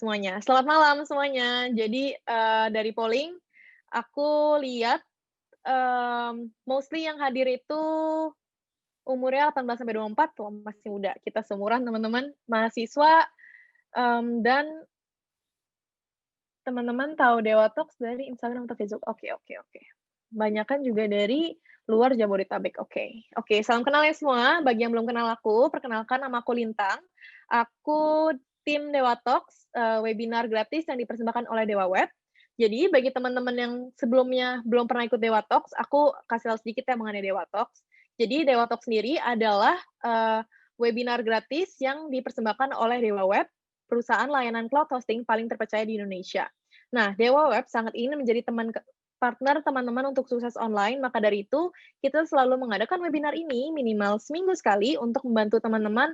semuanya. Selamat malam semuanya. Jadi, dari polling, aku lihat, mostly yang hadir itu umurnya 18 sampai 24, tuh masih muda. Kita seumuran teman-teman, mahasiswa, dan teman-teman tahu Dewa Talks dari Instagram atau Facebook? Oke oke oke. Banyakan juga dari luar Jabodetabek, oke. Oke, salam kenal ya semua. Bagi yang belum kenal aku, perkenalkan nama aku Lintang. Aku tim Dewa Talks, webinar gratis yang dipersembahkan oleh Dewa Web. Jadi bagi teman-teman yang sebelumnya belum pernah ikut Dewa Talks, aku kasih tahu sedikit ya mengenai Dewa Talks. Jadi Dewa Talks sendiri adalah, webinar gratis yang dipersembahkan oleh Dewa Web, perusahaan layanan cloud hosting paling terpercaya di Indonesia. Nah, Dewa Web sangat ingin menjadi partner teman-teman untuk sukses online, maka dari itu kita selalu mengadakan webinar ini minimal seminggu sekali untuk membantu teman-teman,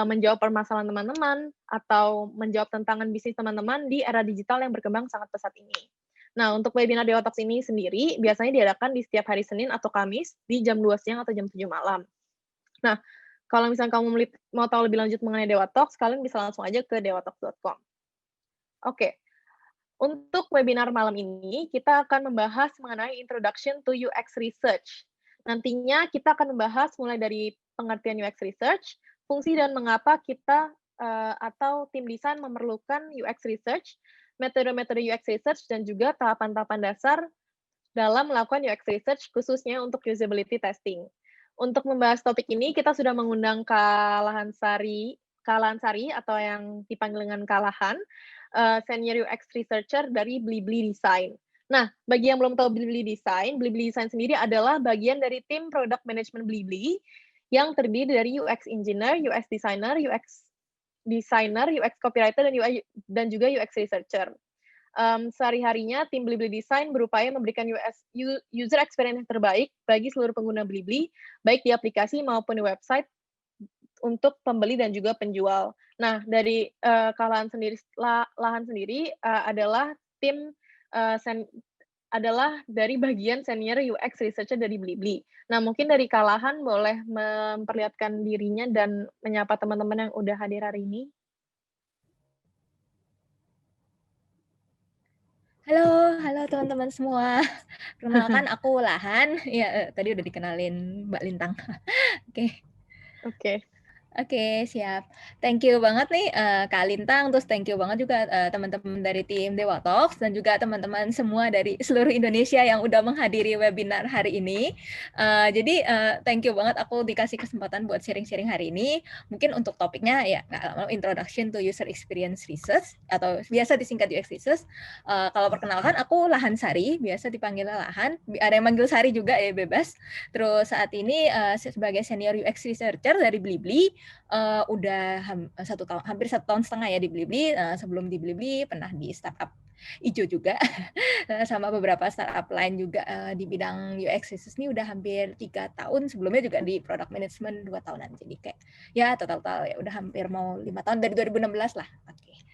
menjawab permasalahan teman-teman, atau menjawab tantangan bisnis teman-teman di era digital yang berkembang sangat pesat ini. Nah, untuk webinar Dewa Talks ini sendiri biasanya diadakan di setiap hari Senin atau Kamis di jam 2 siang atau jam 7 malam. Nah, kalau misalnya kamu mau tahu lebih lanjut mengenai Dewa Talks, kalian bisa langsung aja ke dewatalks.com. Oke, untuk webinar malam ini, kita akan membahas mengenai Introduction to UX Research. Nantinya kita akan membahas mulai dari pengertian UX Research, fungsi dan mengapa kita atau tim desain memerlukan UX Research, metode-metode UX Research, dan juga tahapan-tahapan dasar dalam melakukan UX Research, khususnya untuk usability testing. Untuk membahas topik ini, kita sudah mengundang Kalahan Sari atau yang dipanggil dengan Kalahan, Senior UX Researcher dari Blibli Design. Nah, bagi yang belum tahu Blibli Design sendiri adalah bagian dari tim Product Management Blibli yang terdiri dari UX Engineer, UX Designer, UX Copywriter, dan juga UX Researcher. Sehari-harinya tim Blibli Design berupaya memberikan user experience yang terbaik bagi seluruh pengguna Blibli, baik di aplikasi maupun di website untuk pembeli dan juga penjual. Nah, dari Lahan sendiri adalah tim adalah dari bagian senior UX researcher dari Blibli. Nah, mungkin dari Kalahan boleh memperlihatkan dirinya dan menyapa teman-teman yang udah hadir hari ini. Halo, halo teman-teman semua. Perkenalkan aku Lahan. Ya, tadi udah dikenalin Mbak Lintang. Oke. Oke. Oke, siap. Thank you banget nih, Kak Lintang, terus thank you banget juga, teman-teman dari tim Dewa Talks dan juga teman-teman semua dari seluruh Indonesia yang udah menghadiri webinar hari ini. Jadi, thank you banget aku dikasih kesempatan buat sharing-sharing hari ini. Mungkin untuk topiknya ya nggak lama, Introduction to User Experience Research atau biasa disingkat UX Research. Kalau perkenalkan aku Lahan Sari, biasa dipanggil Lahan, ada yang manggil Sari juga ya bebas. Terus saat ini, sebagai Senior UX Researcher dari Blibli. Udah hampir 1,5 tahun ya di Blibli. Sebelum di Blibli pernah di startup ijo juga sama beberapa startup lain juga di bidang UX research ini udah hampir 3 tahun. Sebelumnya juga di product management 2 tahunan. Jadi kayak ya total ya udah hampir mau 5 tahun dari 2016 lah. Oke.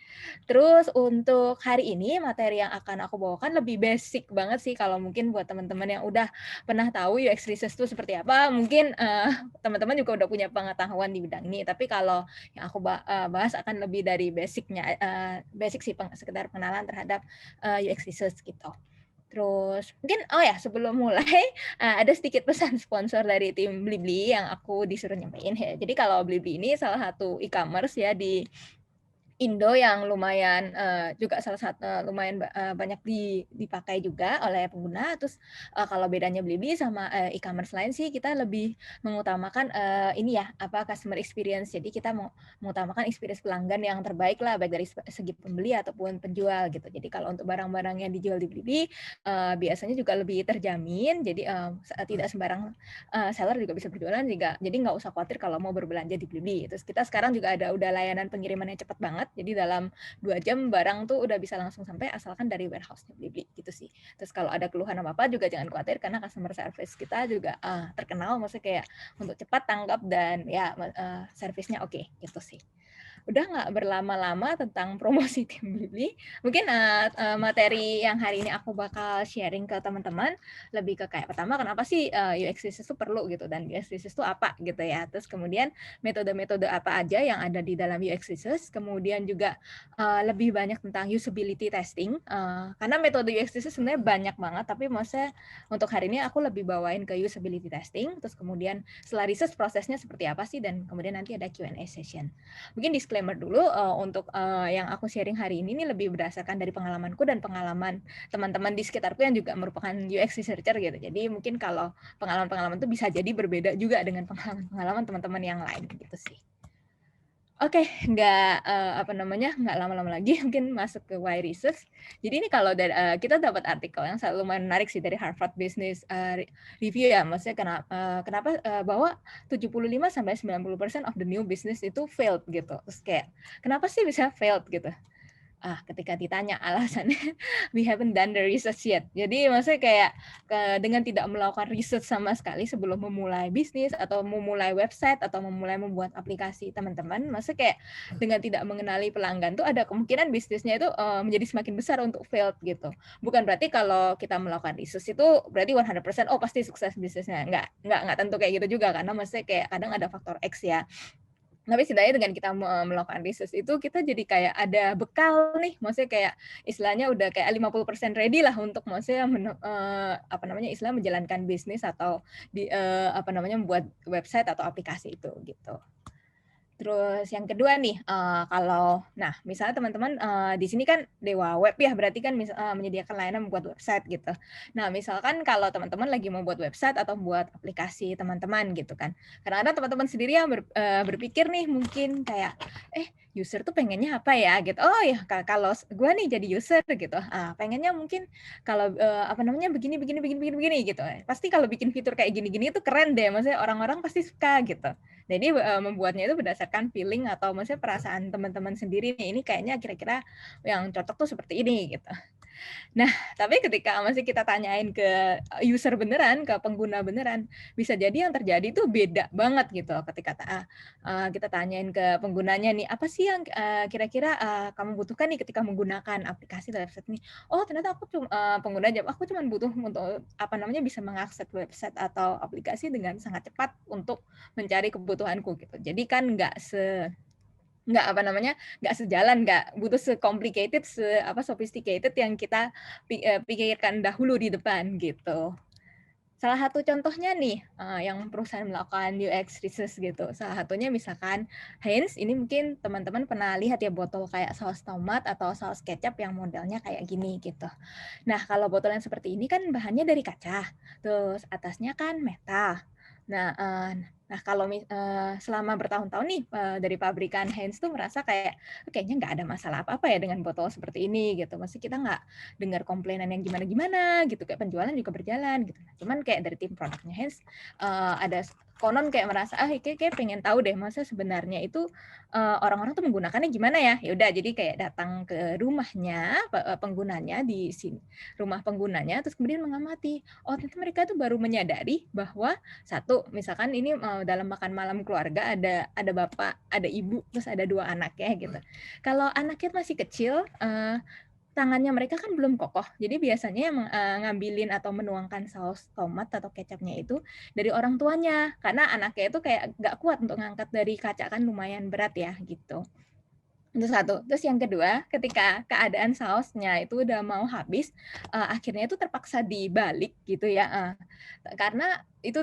Terus untuk hari ini materi yang akan aku bawakan lebih basic banget sih kalau mungkin buat teman-teman yang udah pernah tahu UX research itu seperti apa, mungkin teman-teman juga udah punya pengetahuan di bidang ini. Tapi kalau yang aku bahas akan lebih dari basicnya, basic sih sekedar pengenalan terhadap UX research gitu. Terus mungkin sebelum mulai ada sedikit pesan sponsor dari tim Blibli yang aku disuruh nyampein ya. Jadi kalau Blibli ini salah satu e-commerce ya di Indo yang lumayan juga salah satu lumayan banyak dipakai juga oleh pengguna. Terus kalau bedanya Blibli sama e-commerce lain sih kita lebih mengutamakan ini ya customer experience. Jadi kita mengutamakan experience pelanggan yang terbaik lah baik dari segi pembeli ataupun penjual gitu. Jadi kalau untuk barang-barang yang dijual di Blibli biasanya juga lebih terjamin. Jadi tidak sembarang seller juga bisa berjualan juga. Jadi nggak usah khawatir kalau mau berbelanja di Blibli. Terus kita sekarang juga udah layanan pengiriman yang cepat banget. Jadi dalam 2 jam barang tuh udah bisa langsung sampai asalkan dari warehouse-nya Blibli gitu sih. Terus kalau ada keluhan apa-apa juga jangan khawatir karena customer service kita juga terkenal maksudnya kayak untuk cepat tanggap dan ya service-nya oke gitu sih. udah nggak berlama-lama tentang promosi tim Blibli. Mungkin materi yang hari ini aku bakal sharing ke teman-teman lebih ke kayak pertama kenapa sih UX research itu perlu gitu dan UX research itu apa gitu ya. Terus kemudian metode-metode apa aja yang ada di dalam UX research. Kemudian juga lebih banyak tentang usability testing. Karena metode UX research sebenarnya banyak banget, tapi maksudnya untuk hari ini aku lebih bawain ke usability testing. Terus kemudian setelah research prosesnya seperti apa sih dan kemudian nanti ada Q&A session. Mungkin disclaimer dulu untuk yang aku sharing hari ini lebih berdasarkan dari pengalamanku dan pengalaman teman-teman di sekitarku yang juga merupakan UX researcher gitu. Jadi mungkin kalau pengalaman-pengalaman itu bisa jadi berbeda juga dengan pengalaman teman-teman yang lain gitu sih. Oke, nggak nggak lama-lama lagi mungkin masuk ke why research. Jadi ini kalau dari, kita dapat artikel yang lumayan menarik sih dari Harvard Business Review ya, maksudnya kenapa bahwa 75-90% of the new business itu failed gitu. Terus kayak kenapa sih bisa failed gitu? Ketika ditanya alasannya, we haven't done the research yet. Jadi maksudnya kayak dengan tidak melakukan research sama sekali sebelum memulai bisnis atau memulai website atau memulai membuat aplikasi teman-teman, maksudnya kayak dengan tidak mengenali pelanggan tuh ada kemungkinan bisnisnya itu menjadi semakin besar untuk failed gitu. Bukan berarti kalau kita melakukan research itu berarti 100% oh pasti sukses bisnisnya. Nggak tentu kayak gitu juga karena maksudnya kayak kadang ada faktor X ya. Tapi setidaknya dengan kita melakukan research itu kita jadi kayak ada bekal nih, maksudnya kayak istilahnya udah kayak 50% ready lah untuk maksudnya istilah menjalankan bisnis atau membuat website atau aplikasi itu gitu. Terus yang kedua nih, misalnya teman-teman di sini kan Dewa Web ya, berarti kan menyediakan layanan membuat website gitu. Nah, misalkan kalau teman-teman lagi membuat website atau buat aplikasi teman-teman gitu kan. Kadang-kadang teman-teman sendiri yang berpikir nih mungkin kayak, user tuh pengennya apa ya gitu. Oh ya, kalau gue nih jadi user gitu, pengennya mungkin kalau begini gitu. Pasti kalau bikin fitur kayak gini-gini itu keren deh, maksudnya orang-orang pasti suka gitu. Jadi membuatnya itu berdasarkan feeling atau maksudnya perasaan teman-teman sendiri nih, ini kayaknya kira-kira yang cocok tuh seperti ini gitu. Nah, tapi ketika masih kita tanyain ke user beneran, ke pengguna beneran, bisa jadi yang terjadi itu beda banget gitu. Ketika kita tanyain ke penggunanya nih, apa sih yang kira-kira kamu butuhkan nih ketika menggunakan aplikasi website ini? Oh, ternyata aku pengguna jawab, aku cuma butuh untuk bisa mengakses website atau aplikasi dengan sangat cepat untuk mencari kebutuhanku gitu. Jadi kan nggak sejalan, nggak butuh se-complicated, sophisticated yang kita pikirkan dahulu di depan gitu. Salah satu contohnya nih yang perusahaan melakukan UX research gitu. Salah satunya misalkan Heinz, ini mungkin teman-teman pernah lihat ya botol kayak saus tomat atau saus kecap yang modelnya kayak gini gitu. Nah, kalau botol yang seperti ini kan bahannya dari kaca, terus atasnya kan metal. Nah, kalau selama bertahun-tahun nih dari pabrikan Heinz tuh merasa kayak kayaknya nggak ada masalah apa-apa ya dengan botol seperti ini gitu. Masih kita nggak dengar komplainan yang gimana-gimana gitu, kayak penjualan juga berjalan gitu. Cuman kayak dari tim produknya Heinz ada konon kayak merasa kayak pengen tahu deh masa sebenarnya itu orang-orang tuh menggunakannya gimana ya. Ya udah jadi kayak datang ke rumahnya penggunanya di sini, rumah penggunanya, terus kemudian mengamati. Oh, ternyata mereka tuh baru menyadari bahwa satu, misalkan ini dalam makan malam keluarga ada bapak, ada ibu, terus ada 2 anak ya gitu. Kalau anaknya masih kecil, tangannya mereka kan belum kokoh. Jadi biasanya yang ngambilin atau menuangkan saus tomat atau kecapnya itu dari orang tuanya. Karena anaknya itu kayak nggak kuat untuk ngangkat dari kaca, kan lumayan berat ya gitu. Itu satu. Terus yang kedua, ketika keadaan sausnya itu udah mau habis, akhirnya itu terpaksa dibalik gitu ya. Karena itu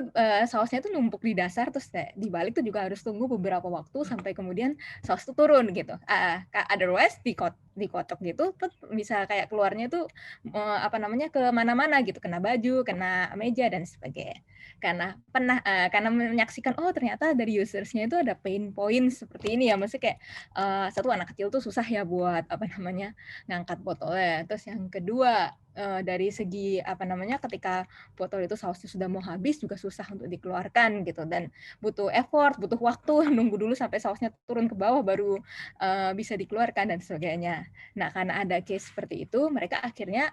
sausnya tuh numpuk di dasar, terus dibalik tuh juga harus tunggu beberapa waktu sampai kemudian saus itu turun gitu. Otherwise dikocok gitu, terus bisa kayak keluarnya tuh ke mana-mana gitu, kena baju, kena meja dan sebagainya. Karena menyaksikan ternyata dari usersnya itu ada pain point seperti ini ya, maksudnya kayak satu, anak kecil tuh susah ya buat ngangkat botolnya. Terus yang kedua dari segi ketika botol itu sausnya sudah mau habis juga susah untuk dikeluarkan gitu, dan butuh effort, butuh waktu nunggu dulu sampai sausnya turun ke bawah baru bisa dikeluarkan dan sebagainya. Nah, karena ada case seperti itu, mereka akhirnya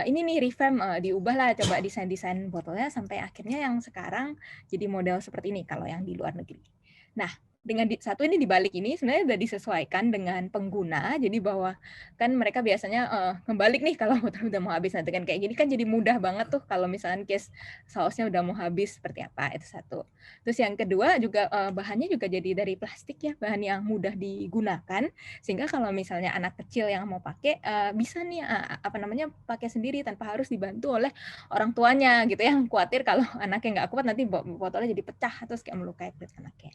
ini nih revamp, diubahlah coba desain-desain botolnya sampai akhirnya yang sekarang jadi model seperti ini kalau yang di luar negeri. Nah, satu ini dibalik ini sebenarnya udah disesuaikan dengan pengguna, jadi bahwa kan mereka biasanya kebalik nih kalau motor udah mau habis. Nah dengan kayak gini kan jadi mudah banget tuh kalau misalnya case sausnya udah mau habis seperti apa, itu satu. Terus yang kedua juga bahannya juga jadi dari plastik ya, bahan yang mudah digunakan, sehingga kalau misalnya anak kecil yang mau pakai bisa nih pakai sendiri tanpa harus dibantu oleh orang tuanya gitu ya, yang khawatir kalau anaknya nggak kuat nanti botolnya jadi pecah terus kayak melukai kulit anaknya.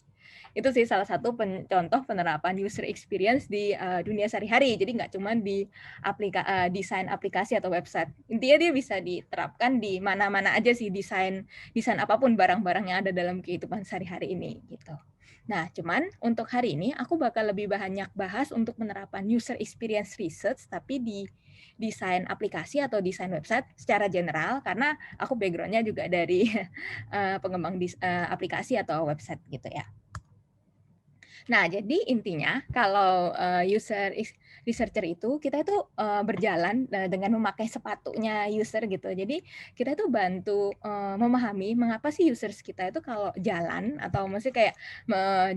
Itu sih salah satu contoh penerapan user experience di dunia sehari-hari. Jadi nggak cuma di desain aplikasi atau website. Intinya dia bisa diterapkan di mana-mana aja sih, desain apapun barang-barang yang ada dalam kehidupan sehari-hari ini gitu. Nah, cuman untuk hari ini aku bakal lebih banyak bahas untuk penerapan user experience research, tapi di desain aplikasi atau desain website secara general, karena aku background-nya juga dari pengembang aplikasi atau website gitu ya. Nah, jadi intinya kalau user researcher itu kita itu berjalan dengan memakai sepatunya user gitu. Jadi kita itu bantu memahami mengapa sih users kita itu kalau jalan atau mesti kayak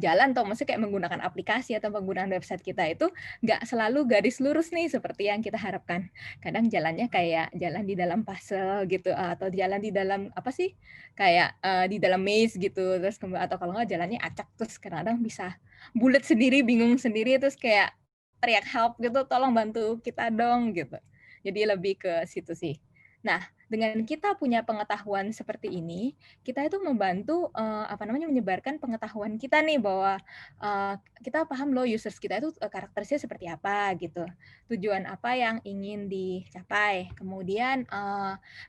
jalan atau mesti kayak menggunakan aplikasi atau penggunaan website kita itu nggak selalu garis lurus nih seperti yang kita harapkan. Kadang jalannya kayak jalan di dalam puzzle gitu atau jalan di dalam apa sih kayak di dalam maze gitu, terus atau kalau nggak jalannya acak, terus kadang-kadang bisa bulet sendiri, bingung sendiri, terus kayak teriak help gitu, tolong bantu kita dong gitu. Jadi lebih ke situ sih. Nah, dengan kita punya pengetahuan seperti ini, kita itu membantu menyebarkan pengetahuan kita nih bahwa kita paham loh users kita itu karakternya seperti apa gitu. Tujuan apa yang ingin dicapai. Kemudian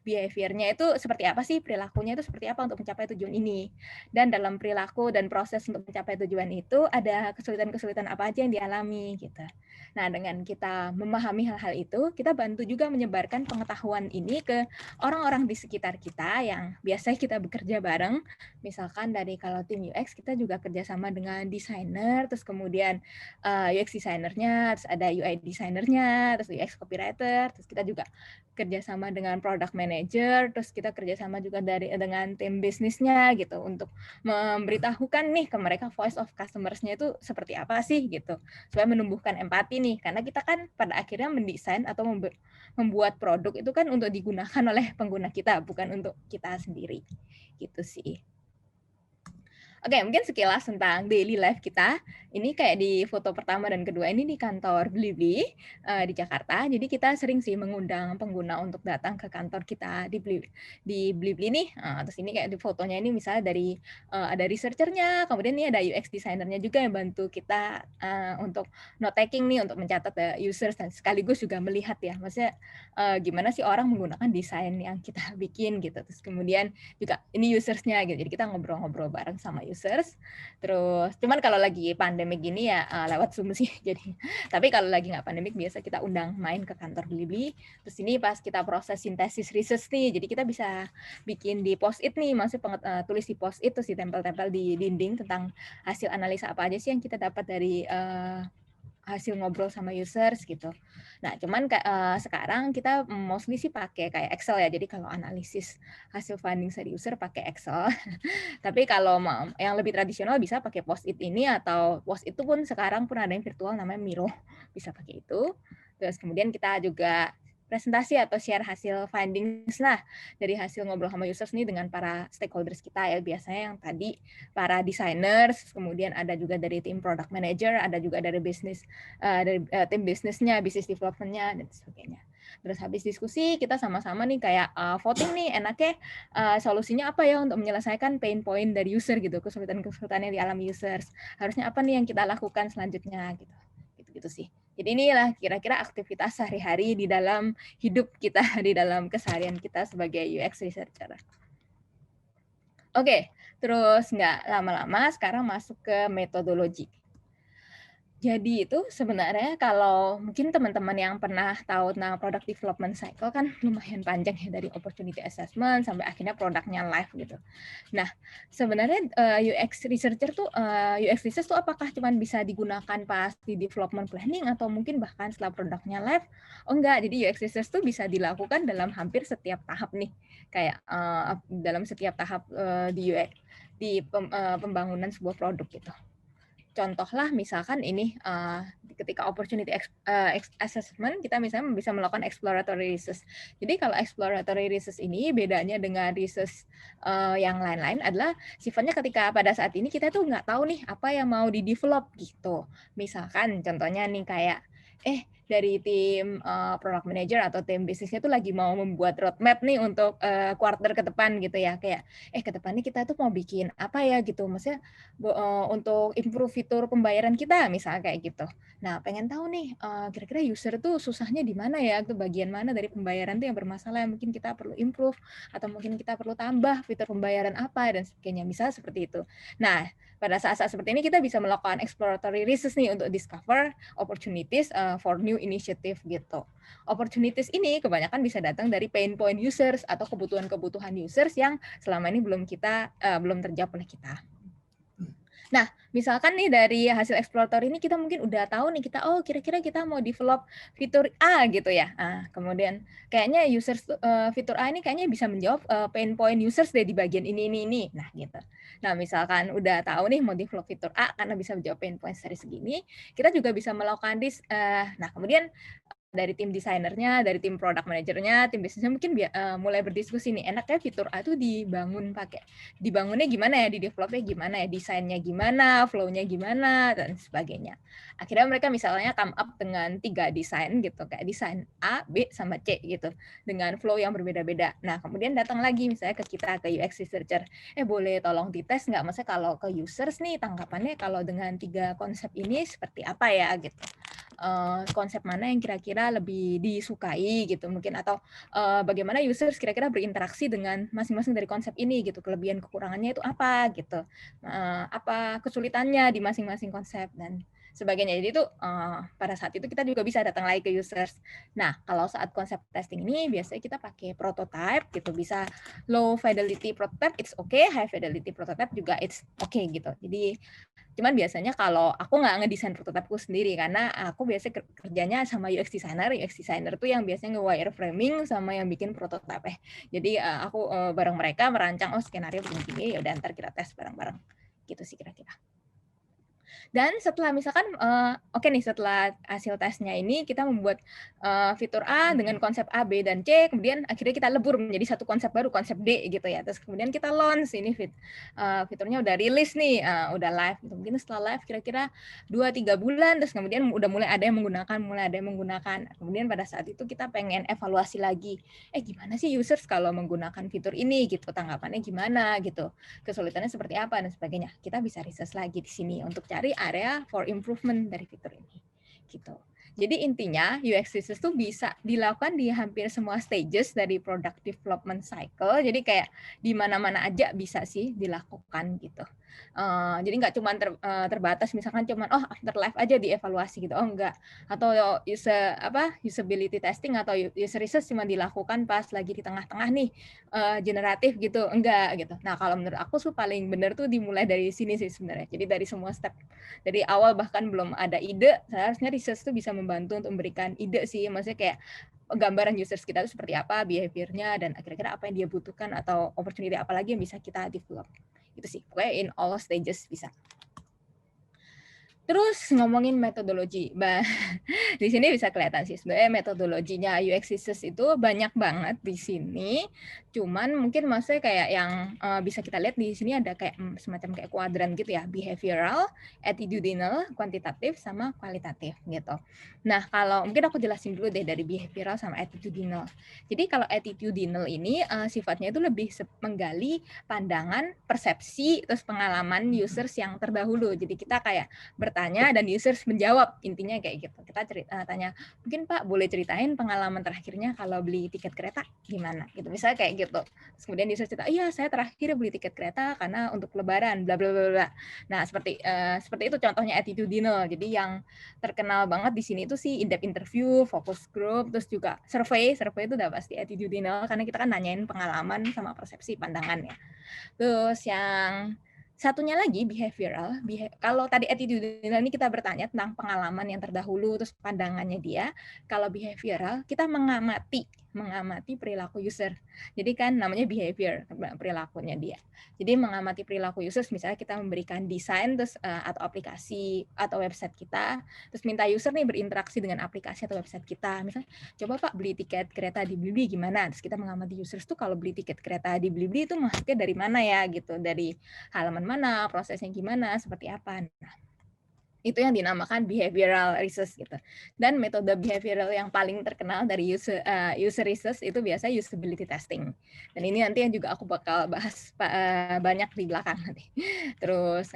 behavior-nya itu seperti apa sih, perilakunya itu seperti apa untuk mencapai tujuan ini. Dan dalam perilaku dan proses untuk mencapai tujuan itu ada kesulitan-kesulitan apa aja yang dialami gitu. Nah, dengan kita memahami hal-hal itu, kita bantu juga menyebarkan pengetahuan ini ke orang-orang di sekitar kita yang biasanya kita bekerja bareng. Misalkan dari kalau tim UX, kita juga kerjasama dengan desainer, terus kemudian UX designernya, terus ada UI designernya, terus UX copywriter, terus kita juga kerjasama dengan product manager, terus kita kerjasama juga dengan tim bisnisnya gitu untuk memberitahukan nih ke mereka voice of customers-nya itu seperti apa sih gitu, supaya menumbuhkan empati nih, karena kita kan pada akhirnya mendesain atau membuat produk itu kan untuk digunakan oleh pengguna kita, bukan untuk kita sendiri gitu sih. Oke, mungkin sekilas tentang daily life kita. Ini kayak di foto pertama dan kedua ini di kantor Blibli di Jakarta. Jadi kita sering sih mengundang pengguna untuk datang ke kantor kita di Blibli nih. Terus ini kayak di fotonya ini misalnya dari ada researchernya, kemudian ini ada UX designernya juga yang bantu kita untuk note taking nih, untuk mencatat users dan sekaligus juga melihat ya, maksudnya gimana sih orang menggunakan desain yang kita bikin gitu. Terus kemudian juga ini usersnya gitu. Jadi kita ngobrol-ngobrol bareng sama users. Terus cuman kalau lagi pandemik gini ya lewat Zoom sih. Jadi tapi kalau lagi nggak pandemik biasa kita undang main ke kantor Blibli. Terus ini pas kita proses sintesis research nih, jadi kita bisa bikin di post-it nih, maksudnya tulis di post-it terus ditempel-tempel di dinding tentang hasil analisa apa aja sih yang kita dapat dari hasil ngobrol sama users gitu. Nah, cuman sekarang kita mostly sih pakai kayak Excel ya. Jadi kalau analisis hasil finding dari user pakai Excel. Tapi kalau yang lebih tradisional bisa pakai Post-it ini, atau Post-it itu pun sekarang pun ada yang virtual namanya Miro. Bisa pakai itu. Terus kemudian kita juga presentasi atau share hasil findings lah dari hasil ngobrol sama users nih dengan para stakeholders kita ya, biasanya yang tadi para designers, kemudian ada juga dari tim product manager, ada juga dari bisnis dari tim bisnisnya, business development-nya dan sebagainya. Terus habis diskusi kita sama-sama nih kayak voting nih, enaknya solusinya apa ya untuk menyelesaikan pain point dari user gitu, kesulitan-kesulitan yang dialami users. Harusnya apa nih yang kita lakukan selanjutnya gitu. Gitu sih. Jadi inilah kira-kira aktivitas sehari-hari di dalam hidup kita, di dalam keseharian kita sebagai UX researcher. Oke, terus nggak lama-lama sekarang masuk ke metodologi. Jadi itu sebenarnya kalau mungkin teman-teman yang pernah tahu tentang product development cycle kan lumayan panjang ya, dari opportunity assessment sampai akhirnya produknya live gitu. Nah, sebenarnya UX researcher tuh UX research tuh apakah cuma bisa digunakan pas di development planning atau mungkin bahkan setelah produknya live? Oh enggak, jadi UX research tuh bisa dilakukan dalam hampir setiap tahap nih. Kayak dalam setiap tahap di UX di pembangunan sebuah produk gitu. contohlah misalkan ini ketika opportunity assessment kita misalnya bisa melakukan exploratory research. Jadi kalau exploratory research ini bedanya dengan research yang lain-lain adalah sifatnya ketika pada saat ini kita tuh nggak tahu nih apa yang mau di-develop gitu. Misalkan contohnya nih kayak dari tim product manager atau tim bisnisnya tuh lagi mau membuat roadmap nih untuk quarter ke depan gitu ya, kayak ke depannya kita tuh mau bikin apa ya gitu, maksudnya untuk improve fitur pembayaran kita misalnya kayak gitu. Nah, pengen tahu nih kira-kira user tuh susahnya di mana ya, tuh bagian mana dari pembayaran tuh yang bermasalah yang mungkin kita perlu improve atau mungkin kita perlu tambah fitur pembayaran apa dan sebagainya, misalnya seperti itu. Nah, pada saat-saat seperti ini kita bisa melakukan exploratory research nih untuk discover opportunities for new initiative gitu. Opportunities ini kebanyakan bisa datang dari pain point users atau kebutuhan-kebutuhan users yang selama ini belum terjawab oleh kita. Nah, misalkan nih dari hasil exploratory ini kita mungkin udah tahu nih kita kira-kira kita mau develop fitur A gitu ya. Nah, kemudian kayaknya fitur A ini kayaknya bisa menjawab pain point users deh di bagian ini. Nah, gitu. Nah, misalkan udah tahu nih mau develop fitur A karena bisa menjawab pain points dari segini, kita juga bisa melakukan nah, kemudian dari tim desainernya, dari tim product manajernya, tim bisnisnya mungkin mulai berdiskusi nih, enaknya fitur A tuh dibangunnya gimana ya, di developnya gimana ya, desainnya gimana, flow-nya gimana, dan sebagainya. Akhirnya mereka misalnya come up dengan 3 desain gitu, kayak desain A, B, sama C gitu, dengan flow yang berbeda-beda. Nah, kemudian datang lagi misalnya ke kita, ke UX researcher, boleh tolong dites nggak, maksudnya kalau ke users nih, tanggapannya kalau dengan 3 konsep ini seperti apa ya, gitu. Konsep mana yang kira-kira lebih disukai gitu mungkin, atau bagaimana users kira-kira berinteraksi dengan masing-masing dari konsep ini gitu, kelebihan kekurangannya itu apa gitu, apa kesulitannya di masing-masing konsep dan sebagainya. Jadi itu pada saat itu kita juga bisa datang lagi ke users. Nah, kalau saat konsep testing ini biasanya kita pakai prototype gitu, bisa low fidelity prototype it's okay, high fidelity prototype juga it's okay gitu. Jadi cuman biasanya kalau aku nggak ngedesain prototipeku sendiri karena aku biasanya kerjanya sama UX designer. UX designer tuh yang biasanya nge-wireframing sama yang bikin prototipe. Jadi aku bareng mereka merancang skenario begini ya udah ntar kita tes bareng-bareng. Gitu sih kira-kira. Dan setelah misalkan setelah hasil tesnya ini kita membuat fitur A dengan konsep A, B, dan C, kemudian akhirnya kita lebur menjadi satu konsep baru, konsep D gitu ya. Terus kemudian kita launch ini fiturnya udah rilis nih, udah live. Mungkin setelah live kira-kira 2-3 bulan, terus kemudian udah mulai ada yang menggunakan. Kemudian pada saat itu kita pengen evaluasi lagi, gimana sih users kalau menggunakan fitur ini gitu, tanggapannya gimana gitu, kesulitannya seperti apa dan sebagainya. Kita bisa research lagi di sini untuk cari area for improvement dari fitur ini gitu. Jadi intinya UX research itu bisa dilakukan di hampir semua stages dari product development cycle. Jadi kayak di mana-mana aja bisa sih dilakukan gitu. Jadi nggak cuma terbatas misalkan cuma after live aja dievaluasi gitu. Enggak. Atau usability testing atau user research cuma dilakukan pas lagi di tengah-tengah nih generatif gitu. Enggak gitu. Nah, kalau menurut aku tuh paling benar tuh dimulai dari sini sih sebenarnya. Jadi dari semua step. Dari awal bahkan belum ada ide, seharusnya research tuh bisa membantu untuk memberikan ide sih. Maksudnya kayak gambaran users kita itu seperti apa, behavior-nya, dan kira-kira apa yang dia butuhkan, atau opportunity apa lagi yang bisa kita develop. Itu sih, pokoknya in all stages bisa. Terus ngomongin metodologi, di sini bisa kelihatan sih sebenarnya metodologinya UX research itu banyak banget di sini. Cuman mungkin maksudnya kayak yang bisa kita lihat di sini ada kayak semacam kayak kuadran gitu ya, behavioral, attitudinal, kuantitatif, sama kualitatif gitu. Nah, kalau mungkin aku jelasin dulu deh dari behavioral sama attitudinal. Jadi kalau attitudinal ini sifatnya itu lebih menggali pandangan, persepsi, terus pengalaman users yang terdahulu. Jadi kita kayak bertanya dan users menjawab, intinya kayak gitu. Kita tanya, mungkin Pak boleh ceritain pengalaman terakhirnya kalau beli tiket kereta gimana gitu, misalnya kayak gitu. Terus kemudian users cerita, iya saya terakhir beli tiket kereta karena untuk lebaran bla bla bla. Nah, seperti itu contohnya attitudinal. Jadi yang terkenal banget di sini itu sih in-depth interview, focus group, terus juga survey itu udah pasti attitudinal karena kita kan nanyain pengalaman sama persepsi pandangannya. Terus yang satunya lagi behavioral. Kalau tadi attitudinal ini kita bertanya tentang pengalaman yang terdahulu terus pandangannya dia. Kalau behavioral kita mengamati mengamati perilaku user. Jadi kan namanya behavior, perilakunya dia. Jadi mengamati perilaku users, misalnya kita memberikan desain terus atau aplikasi atau website kita, terus minta user nih berinteraksi dengan aplikasi atau website kita. Misalnya, coba Pak beli tiket kereta di Blibli gimana? Terus kita mengamati users tuh kalau beli tiket kereta di Blibli itu masuknya dari mana ya gitu, dari halaman mana, prosesnya gimana, seperti apa. Nah, itu yang dinamakan behavioral research gitu. Dan metode behavioral yang paling terkenal dari user research itu biasa usability testing. Dan ini nanti yang juga aku bakal bahas banyak di belakang nanti. Terus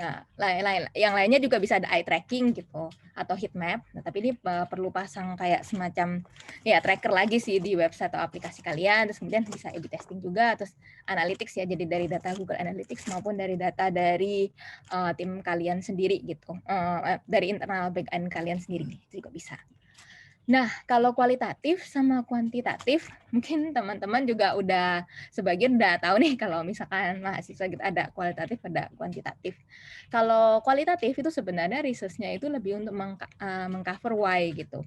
yang lainnya juga bisa ada eye tracking gitu atau heat map. Nah, tapi ini perlu pasang kayak semacam ya tracker lagi sih di website atau aplikasi kalian. Terus kemudian bisa A/B testing juga. Terus analytics ya, jadi dari data Google Analytics maupun dari data dari tim kalian sendiri gitu. Dari internal backend kalian sendiri itu juga bisa. Nah, kalau kualitatif sama kuantitatif, mungkin teman-teman juga udah sebagian udah tahu nih kalau misalkan mahasiswa kita ada kualitatif, ada kuantitatif. Kalau kualitatif itu sebenarnya research-nya itu lebih untuk mengcover why gitu.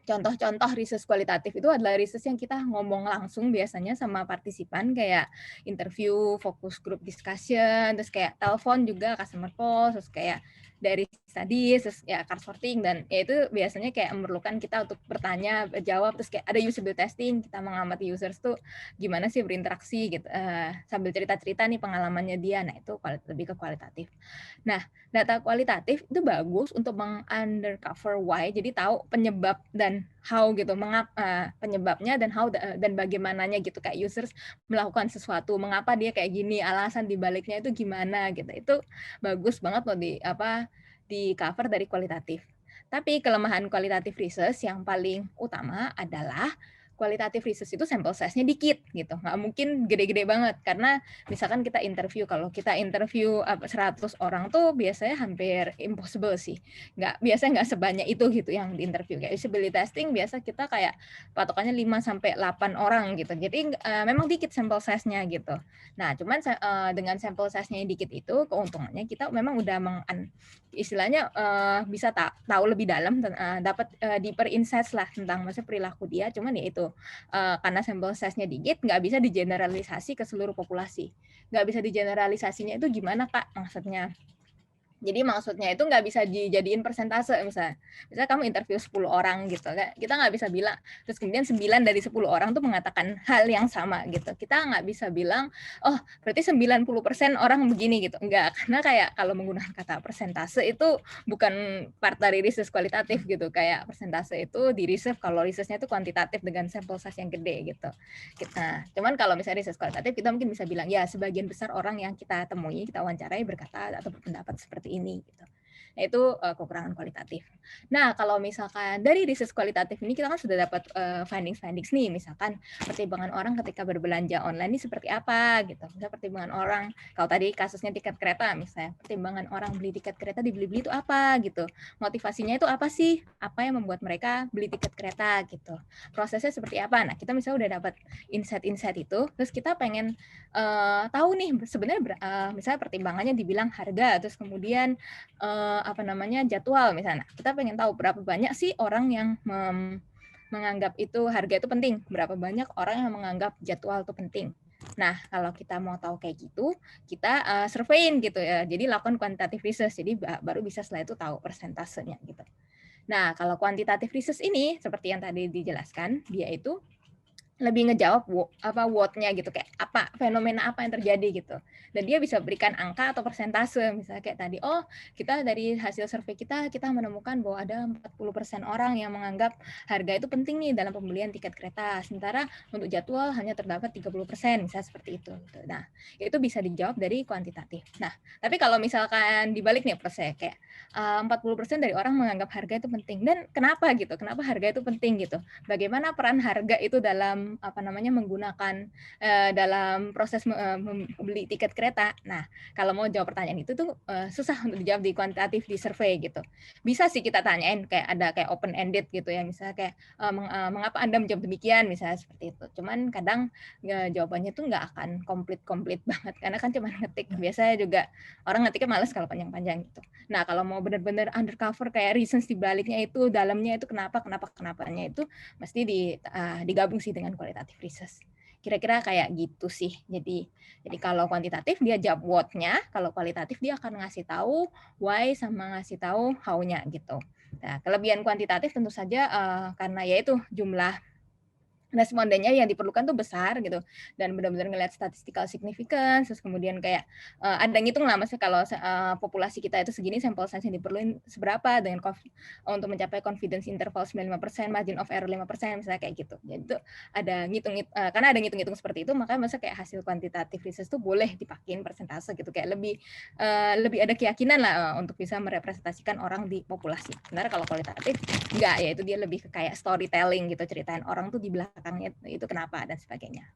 Contoh-contoh research kualitatif itu adalah research yang kita ngomong langsung biasanya sama partisipan, kayak interview, focus group discussion, terus kayak telepon juga, customer call, terus kayak dari studies, terus ya card sorting, dan ya itu biasanya kayak memerlukan kita untuk bertanya, jawab, terus kayak ada usability testing, kita mengamati users tuh gimana sih berinteraksi gitu, sambil cerita-cerita nih pengalamannya dia. Nah itu lebih ke kualitatif. Nah, data kualitatif itu bagus untuk meng-undercover why, jadi tahu penyebab dan how gitu, penyebabnya dan how dan bagaimananya gitu, kayak users melakukan sesuatu, mengapa dia kayak gini, alasan dibaliknya itu gimana gitu. Itu bagus banget loh di cover dari kualitatif. Tapi kelemahan kualitatif research yang paling utama adalah kualitatif research itu sampel size-nya dikit gitu, nggak mungkin gede-gede banget, karena misalkan kita interview, kalau kita interview 100 orang tuh biasanya hampir impossible sih, biasanya nggak sebanyak itu gitu yang di interview. Kayak usability testing biasa kita kayak patokannya 5-8 orang gitu, jadi memang dikit sampel size-nya gitu. Nah cuman dengan sampel size-nya yang dikit itu keuntungannya kita memang udah istilahnya bisa tahu lebih dalam, dapat deeper insights lah tentang masa perilaku dia. Cuman ya itu karena sampel size-nya dikit, nggak bisa digeneralisasi ke seluruh populasi. Nggak bisa digeneralisasinya itu gimana Kak maksudnya? Jadi maksudnya itu nggak bisa dijadiin persentase misalnya. Misalnya kamu interview 10 orang gitu, kita nggak bisa bilang, terus kemudian 9 dari 10 orang tuh mengatakan hal yang sama gitu. Kita nggak bisa bilang, oh berarti 90% orang begini gitu. Enggak, karena kayak kalau menggunakan kata persentase itu bukan part dari research kualitatif gitu. Kayak persentase itu di research, kalau research-nya itu kuantitatif dengan sampel size yang gede gitu. Cuman kalau misalnya research kualitatif, kita mungkin bisa bilang, ya sebagian besar orang yang kita temui, kita wawancarai berkata atau berpendapat seperti ini gitu. Nah, itu kekurangan kualitatif. Nah, kalau misalkan dari research kualitatif ini kita kan sudah dapat findings nih, misalkan pertimbangan orang ketika berbelanja online ini seperti apa gitu. Misalnya pertimbangan orang, kalau tadi kasusnya tiket kereta misalnya, pertimbangan orang beli tiket kereta di Blibli itu apa gitu. Motivasinya itu apa sih? Apa yang membuat mereka beli tiket kereta gitu. Prosesnya seperti apa? Nah, kita misalnya udah dapat insight-insight itu, terus kita pengen tahu nih sebenarnya misalnya pertimbangannya dibilang harga, terus kemudian jadwal misalnya. Kita pengen tahu berapa banyak sih orang yang menganggap itu harga itu penting, berapa banyak orang yang menganggap jadwal itu penting. Nah, kalau kita mau tahu kayak gitu, kita surveyin gitu ya. Jadi lakukan quantitative research, jadi baru bisa setelah itu tahu persentasenya gitu. Nah, kalau quantitative research ini seperti yang tadi dijelaskan, dia itu lebih ngejawab what-nya gitu, kayak apa fenomena apa yang terjadi gitu, dan dia bisa berikan angka atau persentase, misalnya kayak tadi, oh kita dari hasil survei kita menemukan bahwa ada 40% orang yang menganggap harga itu penting nih dalam pembelian tiket kereta, sementara untuk jadwal hanya terdapat 30%, misalnya seperti itu gitu. Nah itu bisa dijawab dari kuantitatif. Nah tapi kalau misalkan dibalik nih prosesnya, kayak 40% dari orang menganggap harga itu penting, dan kenapa gitu, kenapa harga itu penting gitu, bagaimana peran harga itu dalam menggunakan dalam proses membeli tiket kereta. Nah, kalau mau jawab pertanyaan itu tuh susah untuk dijawab di kuantitatif di survei gitu. Bisa sih kita tanyain kayak ada kayak open ended gitu ya, misalnya kayak mengapa Anda menjawab demikian misalnya seperti itu. Cuman kadang jawabannya tuh nggak akan komplit banget karena kan cuma ngetik. Biasanya juga orang ngetiknya males kalau panjang-panjang gitu. Nah, kalau mau benar-benar undercover kayak reasons di baliknya itu, dalamnya itu kenapanya itu mesti digabung sih dengan qualitative research. Kira-kira kayak gitu sih. Jadi kalau kuantitatif dia jawab what-nya, kalau kualitatif dia akan ngasih tahu why sama ngasih tahu how-nya gitu. Nah, kelebihan kuantitatif tentu saja karena yaitu jumlah respondennya yang diperlukan tuh besar gitu, dan benar-benar ngelihat statistical significance, terus kemudian kayak ada ngitung lah maksudnya kalau populasi kita itu segini, sampel size yang diperluin seberapa dengan untuk mencapai confidence interval 95%, margin of error 5%, misalnya kayak gitu. Jadi itu ada karena ada ngitung-ngitung seperti itu, makanya masa kayak hasil kuantitatif research tuh boleh dipakein persentase gitu, kayak lebih ada keyakinan lah untuk bisa merepresentasikan orang di populasi. Sebenarnya kalau kualitatif enggak, ya itu dia lebih ke kayak storytelling gitu, ceritain orang tuh di belakangnya itu kenapa dan sebagainya.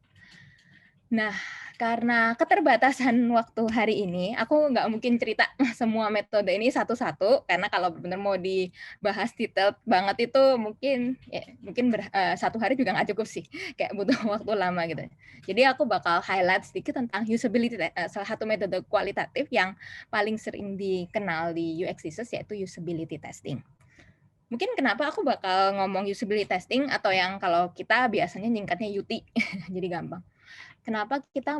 Nah, karena keterbatasan waktu hari ini, aku nggak mungkin cerita semua metode ini satu-satu, karena kalau benar mau dibahas detail banget itu mungkin 1 hari juga nggak cukup sih, kayak butuh waktu lama gitu. Jadi aku bakal highlight sedikit tentang usability, salah satu metode kualitatif yang paling sering dikenal di UX research yaitu usability testing. Mungkin kenapa aku bakal ngomong usability testing atau yang kalau kita biasanya nyingkatnya UT, jadi gampang. Kenapa kita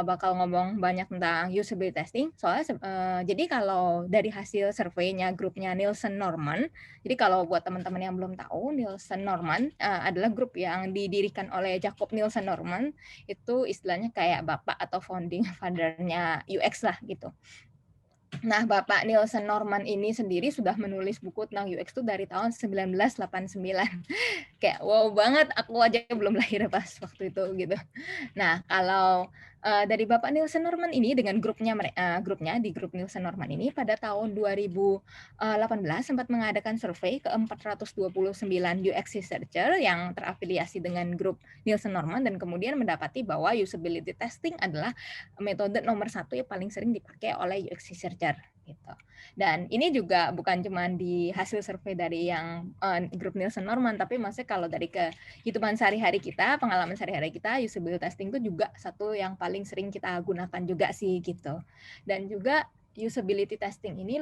bakal ngomong banyak tentang usability testing? Soalnya jadi kalau dari hasil surveinya grupnya Nielsen Norman, jadi kalau buat teman-teman yang belum tahu, Nielsen Norman adalah grup yang didirikan oleh Jacob Nielsen Norman, itu istilahnya kayak bapak atau founding father-nya UX lah gitu. Nah, Bapak Nielsen Norman ini sendiri sudah menulis buku tentang UX itu dari tahun 1989. Kayak wow banget, aku aja belum lahir pas waktu itu gitu. Nah, kalau dari Bapak Nielsen Norman ini dengan grupnya di grup Nielsen Norman ini pada tahun 2018 sempat mengadakan survei ke 429 UX researcher yang terafiliasi dengan grup Nielsen Norman dan kemudian mendapati bahwa usability testing adalah metode nomor 1 yang paling sering dipakai oleh UX researcher gitu. Dan ini juga bukan cuma di hasil survei dari yang grup Nielsen Norman, tapi maksudnya kalau dari kehidupan sehari-hari kita, pengalaman sehari-hari kita, usability testing itu juga satu yang paling sering kita gunakan juga sih gitu. Dan juga usability testing ini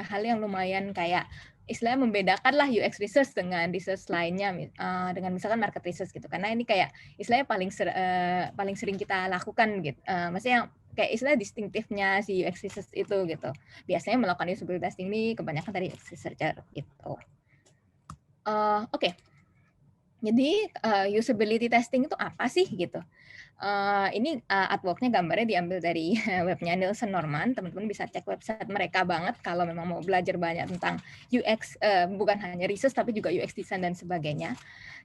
hal yang lumayan kayak istilahnya membedakan lah UX research dengan research lainnya, dengan misalkan market research gitu, karena ini kayak istilahnya paling sering kita lakukan gitu, maksudnya kayak istilah distinktifnya si UX research itu gitu. Biasanya melakukan usability testing ini kebanyakan dari UX researcher gitu. Oke. Jadi usability testing itu apa sih gitu? Ini artwork-nya gambarnya diambil dari webnya Nielsen Norman. Teman-teman bisa cek website mereka banget kalau memang mau belajar banyak tentang UX, bukan hanya research tapi juga UX design dan sebagainya.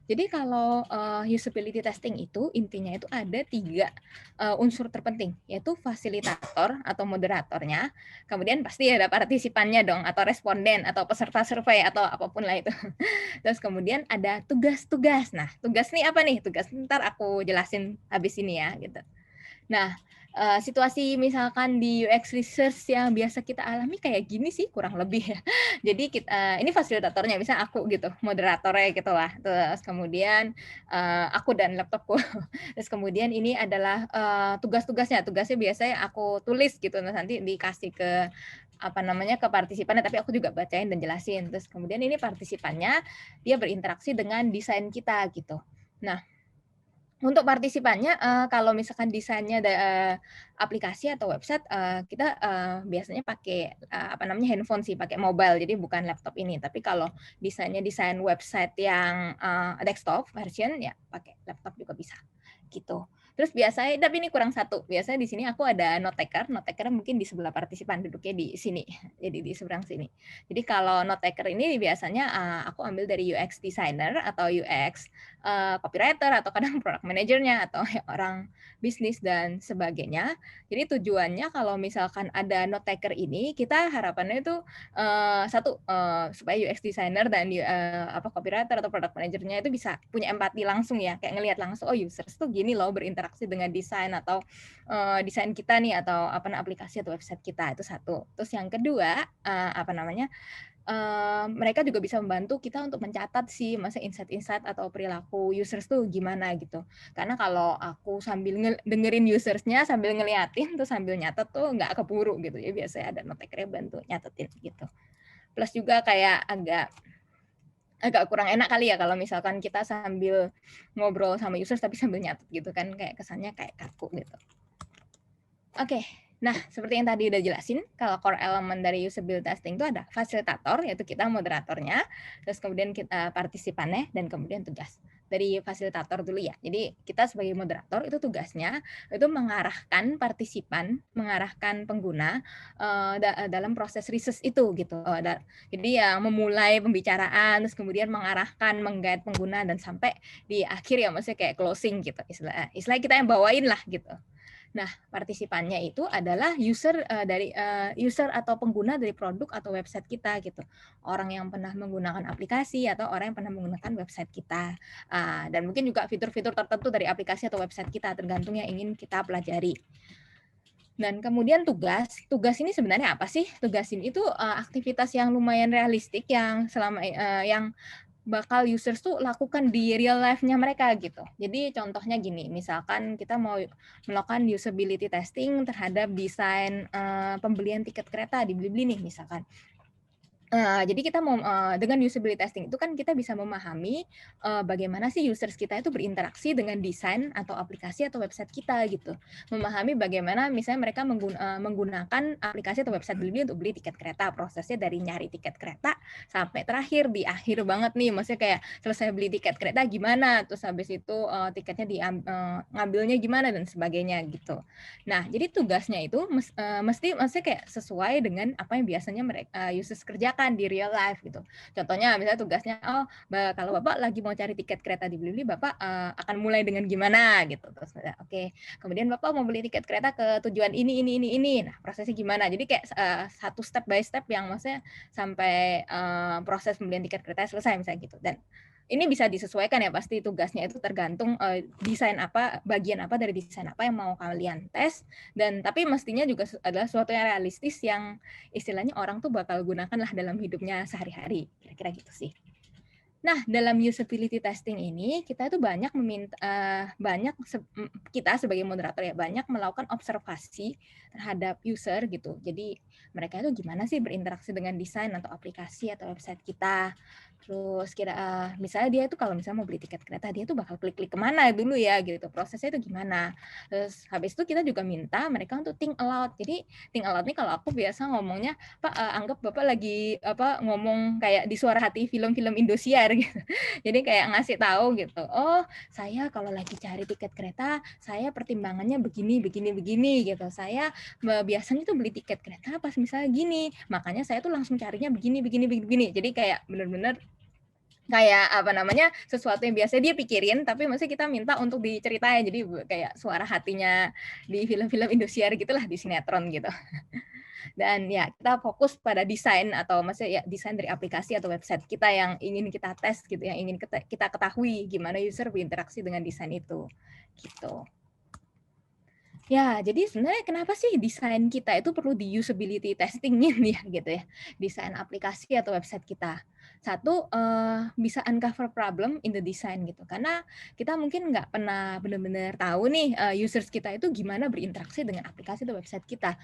Jadi kalau usability testing itu intinya itu ada 3 unsur terpenting, yaitu fasilitator atau moderatornya, kemudian pasti ada partisipannya dong, atau responden, atau peserta survei, atau apapun lah itu. Terus kemudian ada tugas-tugas. Nah, tugas nih apa nih? Tugas ntar aku jelasin habis ini ya, gitu. Nah, situasi misalkan di UX research yang biasa kita alami kayak gini sih kurang lebih ya. Jadi ini fasilitatornya, misalnya aku gitu, moderatornya gitu lah. Terus kemudian aku dan laptopku. Terus kemudian ini adalah tugas-tugasnya. Tugasnya biasanya aku tulis gitu, nanti dikasih ke ke partisipannya, tapi aku juga bacain dan jelasin. Terus kemudian ini partisipannya dia berinteraksi dengan desain kita gitu. Nah, untuk partisipannya, kalau misalkan desainnya aplikasi atau website, kita biasanya pakai handphone sih, pakai mobile, jadi bukan laptop ini. Tapi kalau desainnya desain website yang desktop version, ya pakai laptop juga bisa, gitu. Terus biasanya, tapi ini kurang satu. Biasanya di sini aku ada note taker. Note taker mungkin di sebelah partisipan, duduknya di sini. Jadi di seberang sini. Jadi kalau note taker ini biasanya aku ambil dari UX designer atau UX copywriter atau kadang product manajernya atau orang bisnis dan sebagainya. Jadi tujuannya kalau misalkan ada note taker ini, kita harapannya itu satu supaya UX designer dan copywriter atau product manajernya itu bisa punya empati langsung ya, kayak ngelihat langsung, oh users tuh gini loh berinteraksi dengan desain atau desain kita nih atau aplikasi atau website kita, itu satu. Terus yang kedua mereka juga bisa membantu kita untuk mencatat sih insight-insight atau perilaku users tuh gimana gitu. Karena kalau aku sambil dengerin usersnya sambil ngeliatin tuh sambil nyatet tuh nggak keburu gitu. Jadi biasanya ada note taker bantu nyatetin gitu. Plus juga kayak agak kurang enak kali ya kalau misalkan kita sambil ngobrol sama users tapi sambil nyatet gitu kan, kayak kesannya kayak kaku gitu. Oke. Nah, seperti yang tadi udah jelasin, kalau core element dari usability testing itu ada fasilitator, yaitu kita moderatornya, terus kemudian kita partisipannya, dan kemudian tugas. Dari fasilitator dulu ya. Jadi kita sebagai moderator itu tugasnya itu mengarahkan partisipan, mengarahkan pengguna dalam proses research itu gitu. Jadi yang memulai pembicaraan, terus kemudian mengarahkan, mengguide pengguna dan sampai di akhir ya maksudnya kayak closing gitu. Istilah kita yang bawain lah gitu. Nah, partisipannya itu adalah user user atau pengguna dari produk atau website kita gitu. Orang yang pernah menggunakan aplikasi atau orang yang pernah menggunakan website kita. Dan mungkin juga fitur-fitur tertentu dari aplikasi atau website kita tergantung yang ingin kita pelajari. Dan kemudian tugas ini sebenarnya apa sih? Tugas ini itu aktivitas yang lumayan realistik yang yang bakal users tuh lakukan di real life-nya mereka gitu. Jadi contohnya gini, misalkan kita mau melakukan usability testing terhadap desain pembelian tiket kereta di Blibli nih misalkan. Jadi kita mau dengan usability testing itu kan kita bisa memahami bagaimana sih users kita itu berinteraksi dengan desain atau aplikasi atau website kita gitu. Memahami bagaimana misalnya mereka menggunakan aplikasi atau website Blibli untuk beli tiket kereta, prosesnya dari nyari tiket kereta sampai terakhir di akhir banget nih, maksudnya kayak selesai beli tiket kereta gimana, terus habis itu tiketnya ngambilnya gimana dan sebagainya gitu. Nah, jadi tugasnya itu mesti kayak sesuai dengan apa yang biasanya mereka users kerjakan di real life gitu. Contohnya misalnya tugasnya, kalau Bapak lagi mau cari tiket kereta di Blibli, Bapak akan mulai dengan gimana gitu. Terus oke. Kemudian Bapak mau beli tiket kereta ke tujuan ini. Nah, prosesnya gimana? Jadi kayak satu step by step yang maksudnya sampai proses pembelian tiket kereta selesai misalnya gitu. Dan ini bisa disesuaikan ya, pasti tugasnya itu tergantung desain apa, bagian apa dari desain apa yang mau kalian tes, dan tapi mestinya juga adalah sesuatu yang realistis yang istilahnya orang tuh bakal gunakan lah dalam hidupnya sehari-hari, kira-kira gitu sih. Nah, dalam usability testing ini kita itu kita sebagai moderator ya banyak melakukan observasi terhadap user gitu. Jadi mereka itu gimana sih berinteraksi dengan desain atau aplikasi atau website kita. Terus misalnya dia itu kalau misalnya mau beli tiket kereta, dia tuh bakal klik-klik kemana dulu ya gitu. Prosesnya itu gimana. Terus habis itu kita juga minta mereka untuk think aloud. Jadi think aloud nih kalau aku biasa ngomongnya, Pak, anggap Bapak lagi ngomong kayak di suara hati film-film Indosiar gitu. Jadi kayak ngasih tahu gitu. Oh, saya kalau lagi cari tiket kereta, saya pertimbangannya begini gitu. Saya biasanya tuh beli tiket kereta pas misalnya gini. Makanya saya tuh langsung carinya begini. Jadi kayak bener-bener kayak sesuatu yang biasa dia pikirin tapi maksudnya kita minta untuk diceritain, jadi kayak suara hatinya di film-film Indosiar gitulah, di sinetron gitu. Dan ya kita fokus pada desain atau maksudnya ya desain dari aplikasi atau website kita yang ingin kita tes gitu, yang ingin kita ketahui gimana user berinteraksi dengan desain itu gitu. Ya, jadi sebenarnya kenapa sih desain kita itu perlu di usability testing-in ya gitu ya, desain aplikasi atau website kita. Satu, bisa uncover problem in the design gitu, karena kita mungkin nggak pernah benar-benar tahu nih users kita itu gimana berinteraksi dengan aplikasi atau website kita.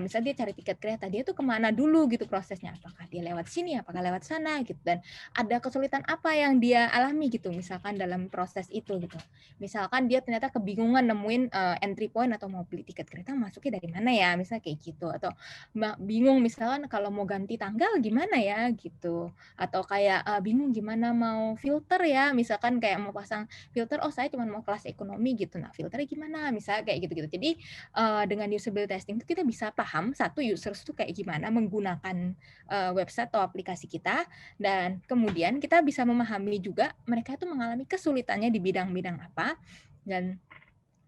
Misalnya dia cari tiket kereta, dia tuh kemana dulu gitu prosesnya, apakah dia lewat sini, apakah lewat sana gitu, dan ada kesulitan apa yang dia alami gitu misalkan dalam proses itu gitu. Misalkan dia ternyata kebingungan nemuin entry point atau mau beli tiket kereta masuknya dari mana ya, misalnya kayak gitu, atau bingung misalkan kalau mau ganti tanggal gimana ya gitu. atau kayak bingung gimana mau filter ya, misalkan kayak mau pasang filter, oh saya cuma mau kelas ekonomi gitu, nah filternya gimana, misalnya kayak gitu-gitu. Jadi dengan usability testing itu kita bisa paham satu users itu kayak gimana menggunakan website atau aplikasi kita, dan kemudian kita bisa memahami juga mereka itu mengalami kesulitannya di bidang-bidang apa, dan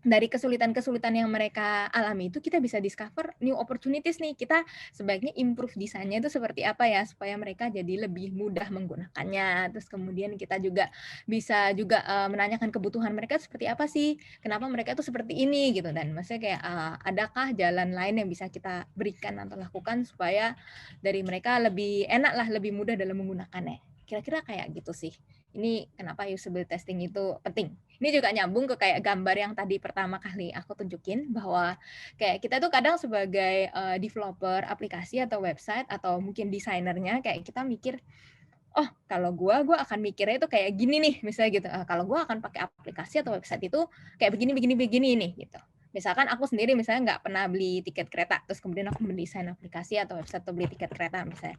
dari kesulitan-kesulitan yang mereka alami itu kita bisa discover new opportunities nih, kita sebaiknya improve desainnya itu seperti apa ya, supaya mereka jadi lebih mudah menggunakannya. Terus kemudian kita juga bisa juga menanyakan kebutuhan mereka seperti apa sih, kenapa mereka itu seperti ini gitu, dan maksudnya kayak adakah jalan lain yang bisa kita berikan atau lakukan supaya dari mereka lebih enak lah, lebih mudah dalam menggunakannya. Kira-kira kayak gitu sih. Ini kenapa usability testing itu penting. Ini juga nyambung ke kayak gambar yang tadi pertama kali aku tunjukin, bahwa kayak kita tuh kadang sebagai developer aplikasi atau website atau mungkin desainernya, kayak kita mikir, oh kalau gua akan mikirnya itu kayak gini nih, misalnya gitu. Kalau gua akan pakai aplikasi atau website itu kayak begini nih gitu. Misalkan aku sendiri misalnya nggak pernah beli tiket kereta, terus kemudian aku mendesain aplikasi atau website atau beli tiket kereta misalnya.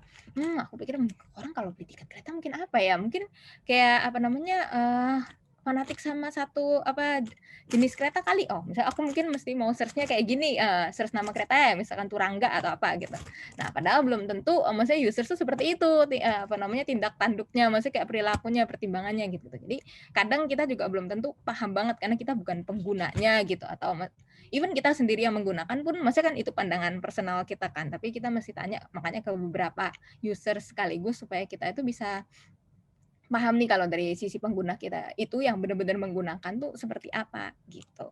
Aku pikir orang kalau beli tiket kereta mungkin apa ya? Mungkin kayak apa namanya, fanatik sama satu jenis kereta kali. Oh, misalnya aku mungkin mesti mau search-nya kayak gini, search nama kereta ya, misalkan Turangga atau apa gitu. Nah, padahal belum tentu maksudnya user tuh seperti itu, tindak tanduknya, maksudnya kayak perilakunya, pertimbangannya gitu. Jadi kadang kita juga belum tentu paham banget karena kita bukan penggunanya gitu, atau even kita sendiri yang menggunakan pun maksudnya kan itu pandangan personal kita kan, tapi kita mesti tanya makanya ke beberapa user sekaligus supaya kita itu bisa paham nih kalau dari sisi pengguna kita itu yang benar-benar menggunakan tuh seperti apa gitu.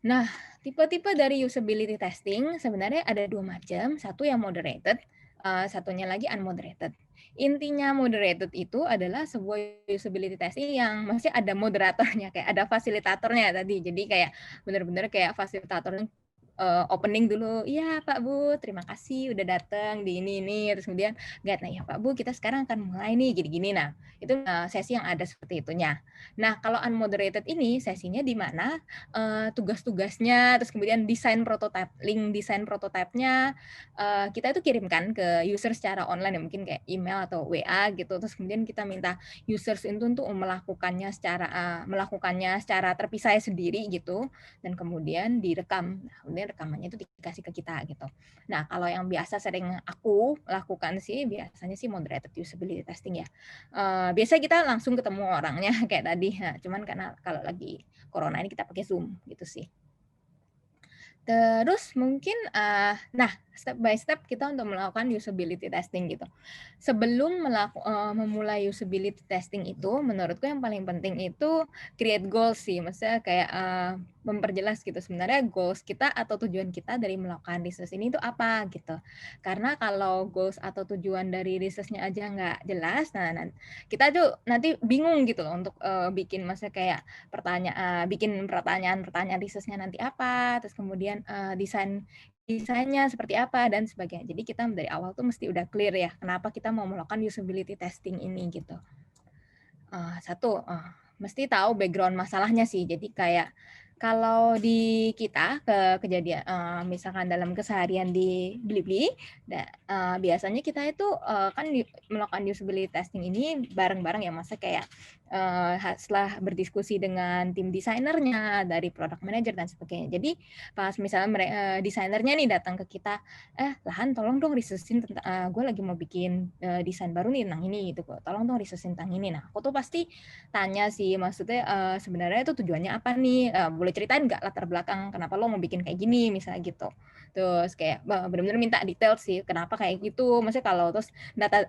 Nah, tipe-tipe dari usability testing sebenarnya ada 2 macam, satu yang moderated, satunya lagi unmoderated. Intinya moderated itu adalah sebuah usability testing yang masih ada moderatornya, kayak ada fasilitatornya tadi. Jadi kayak benar-benar kayak fasilitatornya opening dulu, "Iya Pak Bu, terima kasih udah datang di ini," terus kemudian guide, "Nah ya Pak Bu, kita sekarang akan mulai nih gini-gini." Nah, itu sesi yang ada seperti itunya. Nah, kalau unmoderated ini sesinya di mana tugas-tugasnya, terus kemudian link desain prototipenya kita itu kirimkan ke user secara online ya, mungkin kayak email atau WA gitu. Terus kemudian kita minta users itu untuk melakukannya secara terpisah sendiri gitu, dan kemudian direkam. Nah, kemudian rekamannya itu dikasih ke kita gitu. Nah, kalau yang biasa sering aku lakukan sih biasanya sih moderated usability testing ya. Biasanya kita langsung ketemu orangnya kayak tadi, cuman karena kalau lagi corona ini kita pakai Zoom gitu sih. Terus mungkin, nah step by step kita untuk melakukan usability testing gitu. Sebelum memulai usability testing itu, menurutku yang paling penting itu create goals sih, maksudnya kayak memperjelas gitu sebenarnya goals kita atau tujuan kita dari melakukan research ini itu apa gitu. Karena kalau goals atau tujuan dari research-nya aja nggak jelas, nah kita tuh nanti bingung gitu loh untuk bikin maksudnya kayak bikin pertanyaan research-nya nanti apa, terus kemudian desainnya seperti apa dan sebagainya. Jadi kita dari awal tuh mesti udah clear ya, kenapa kita mau melakukan usability testing ini gitu. Mesti tahu background masalahnya sih. Jadi kayak kalau di kita kejadian misalkan dalam keseharian di Blibli, biasanya kita itu kan melakukan usability testing ini bareng-bareng ya, masa kayak setelah berdiskusi dengan tim desainernya, dari product manager dan sebagainya. Jadi pas misalnya desainernya nih datang ke kita, Lahan tolong dong researchin tentang gue lagi mau bikin desain baru nih tentang ini gitu, tolong dong researchin tentang ini. Nah, aku tuh pasti tanya sih, maksudnya sebenarnya itu tujuannya apa nih? Boleh ceritain nggak latar belakang kenapa lo mau bikin kayak gini misalnya gitu. Terus kayak benar-benar minta detail sih kenapa kayak gitu. Maksudnya kalau terus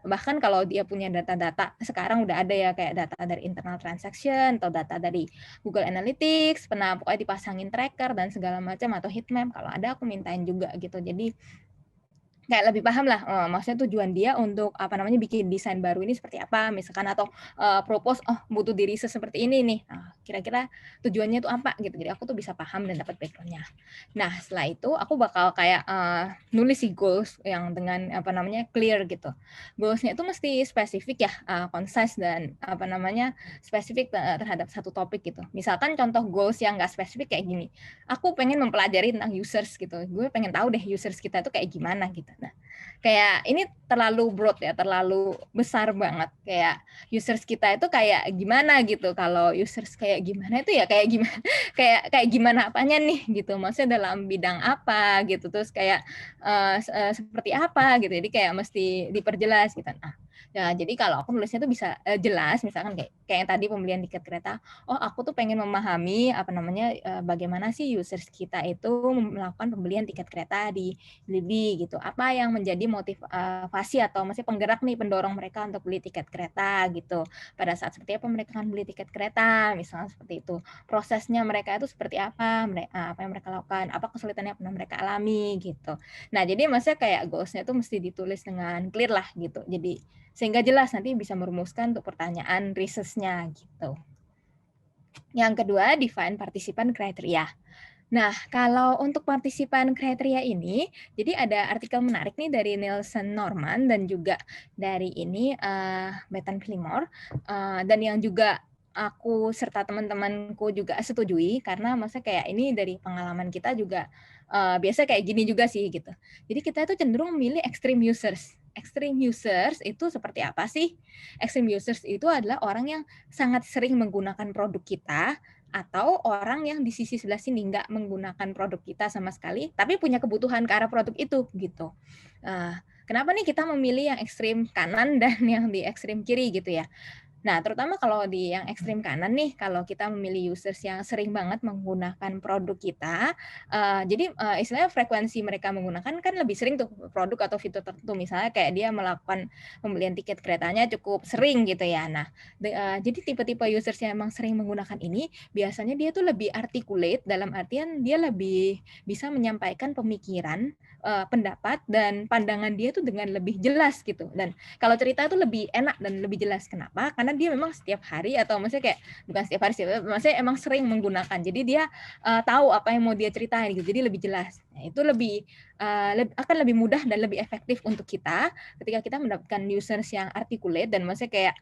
bahkan kalau dia punya data-data sekarang udah ada ya kayak data dari internal transaction atau data dari Google Analytics, pernah pokoknya dipasangin tracker dan segala macam atau heat map, kalau ada aku mintain juga gitu. Jadi kayak lebih paham lah, maksudnya tujuan dia untuk bikin desain baru ini seperti apa misalkan, atau propose butuh di research seperti ini nih. Nah, kira-kira tujuannya itu apa gitu. Jadi aku tuh bisa paham dan dapat background-nya. Nah, setelah itu aku bakal kayak nulis sih goals yang dengan clear gitu. Goals-nya itu mesti spesifik ya, concise dan spesifik terhadap satu topik gitu. Misalkan contoh goals yang nggak spesifik kayak gini. Aku pengen mempelajari tentang users gitu. Gue pengen tahu deh users kita tuh kayak gimana gitu. Nah, kayak ini terlalu broad ya, terlalu besar banget. Kayak users kita itu kayak gimana gitu. Kalau users kayak gimana itu ya kayak gimana, kayak gimana apanya nih gitu. Maksudnya dalam bidang apa gitu. Terus kayak seperti apa gitu. Jadi kayak mesti diperjelas gitu. Nah, ya, jadi kalau aku nulisnya tuh bisa jelas, misalkan kayak yang tadi pembelian tiket kereta. Oh, aku tuh pengen memahami apa namanya bagaimana sih users kita itu melakukan pembelian tiket kereta di Blibli gitu. Apa yang menjadi motivasi atau masih penggerak nih pendorong mereka untuk beli tiket kereta gitu. Pada saat seperti apa mereka akan beli tiket kereta, misalnya seperti itu. Prosesnya mereka itu seperti apa, apa yang mereka lakukan, apa kesulitannya yang pernah mereka alami gitu. Nah, jadi maksudnya kayak goals-nya itu mesti ditulis dengan clear lah gitu. Jadi sehingga jelas nanti bisa merumuskan untuk pertanyaan research-nya gitu. Yang kedua, define partisipan kriteria. Nah, kalau untuk partisipan kriteria ini, jadi ada artikel menarik nih dari Nielsen Norman dan juga dari ini Bethan Fillmore, dan yang juga aku serta teman-temanku juga setujui karena masa kayak ini dari pengalaman kita juga biasa kayak gini juga sih gitu. Jadi kita itu cenderung memilih extreme users. Extreme users itu seperti apa sih? Extreme users itu adalah orang yang sangat sering menggunakan produk kita atau orang yang di sisi sebelah sini nggak menggunakan produk kita sama sekali, tapi punya kebutuhan ke arah produk itu gitu. Kenapa nih kita memilih yang ekstrim kanan dan yang di ekstrim kiri gitu ya? Nah, terutama kalau di yang ekstrim kanan nih, kalau kita memilih users yang sering banget menggunakan produk kita, jadi istilahnya frekuensi mereka menggunakan kan lebih sering tuh produk atau fitur tertentu, misalnya kayak dia melakukan pembelian tiket keretanya cukup sering gitu ya. Nah, jadi tipe-tipe users yang emang sering menggunakan ini, biasanya dia tuh lebih articulate, dalam artian dia lebih bisa menyampaikan pemikiran, pendapat, dan pandangan dia tuh dengan lebih jelas gitu. Dan kalau cerita itu lebih enak dan lebih jelas. Kenapa? Karena dia memang setiap hari atau maksudnya kayak bukan setiap hari sih, maksudnya emang sering menggunakan. Jadi dia tahu apa yang mau dia ceritain gitu. Jadi lebih jelas. Nah, itu akan lebih mudah dan lebih efektif untuk kita ketika kita mendapatkan users yang articulate dan maksudnya kayak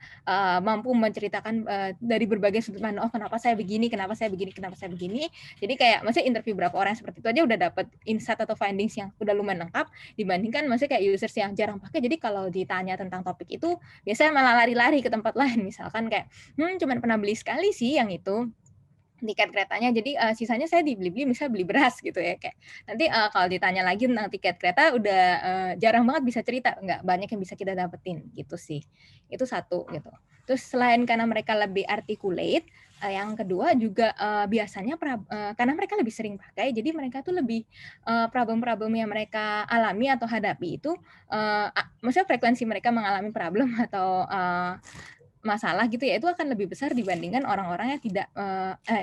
mampu menceritakan dari berbagai sudut pandang. Oh, kenapa saya begini, kenapa saya begini, kenapa saya begini. Jadi kayak maksudnya interview berapa orang seperti itu aja udah dapat insight atau findings yang udah lumayan lengkap dibandingkan maksudnya kayak users yang jarang pakai. Jadi kalau ditanya tentang topik itu biasanya malah lari-lari ke tempat lain, misalkan kayak cuman pernah beli sekali sih yang itu tiket keretanya, jadi sisanya saya beli misalnya beli beras gitu ya, kayak nanti kalau ditanya lagi tentang tiket kereta udah jarang banget bisa cerita, nggak banyak yang bisa kita dapetin gitu sih. Itu satu gitu. Terus selain karena mereka lebih articulate, yang kedua juga biasanya karena mereka lebih sering pakai, jadi mereka tuh lebih problem-problem yang mereka alami atau hadapi itu, maksudnya frekuensi mereka mengalami problem atau masalah gitu ya, itu akan lebih besar dibandingkan orang-orang yang tidak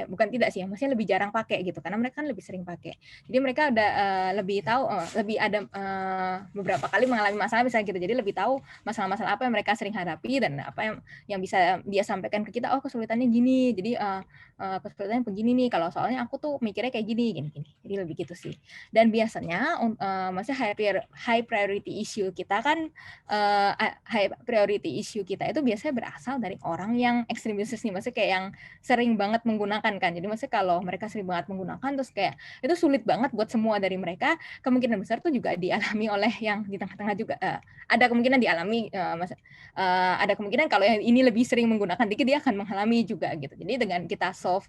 bukan tidak sih, maksudnya lebih jarang pakai gitu, karena mereka kan lebih sering pakai. Jadi mereka udah lebih tahu, lebih ada beberapa kali mengalami masalah misalnya gitu, jadi lebih tahu masalah-masalah apa yang mereka sering hadapi dan apa yang bisa dia sampaikan ke kita. Oh, kesulitannya gini, jadi kesulitannya begini nih, kalau soalnya aku tuh mikirnya kayak gini. Jadi lebih gitu sih. Dan biasanya maksudnya high priority issue kita kan high priority issue kita itu biasanya berasal dari orang yang extreme users nih, maksudnya kayak yang sering banget menggunakan kan. Jadi maksudnya kalau mereka sering banget menggunakan terus kayak itu sulit banget buat semua dari mereka, kemungkinan besar tuh juga dialami oleh yang di tengah-tengah juga. Ada kemungkinan dialami, ada kemungkinan kalau yang ini lebih sering menggunakan dikit dia akan mengalami juga gitu. Jadi dengan kita solve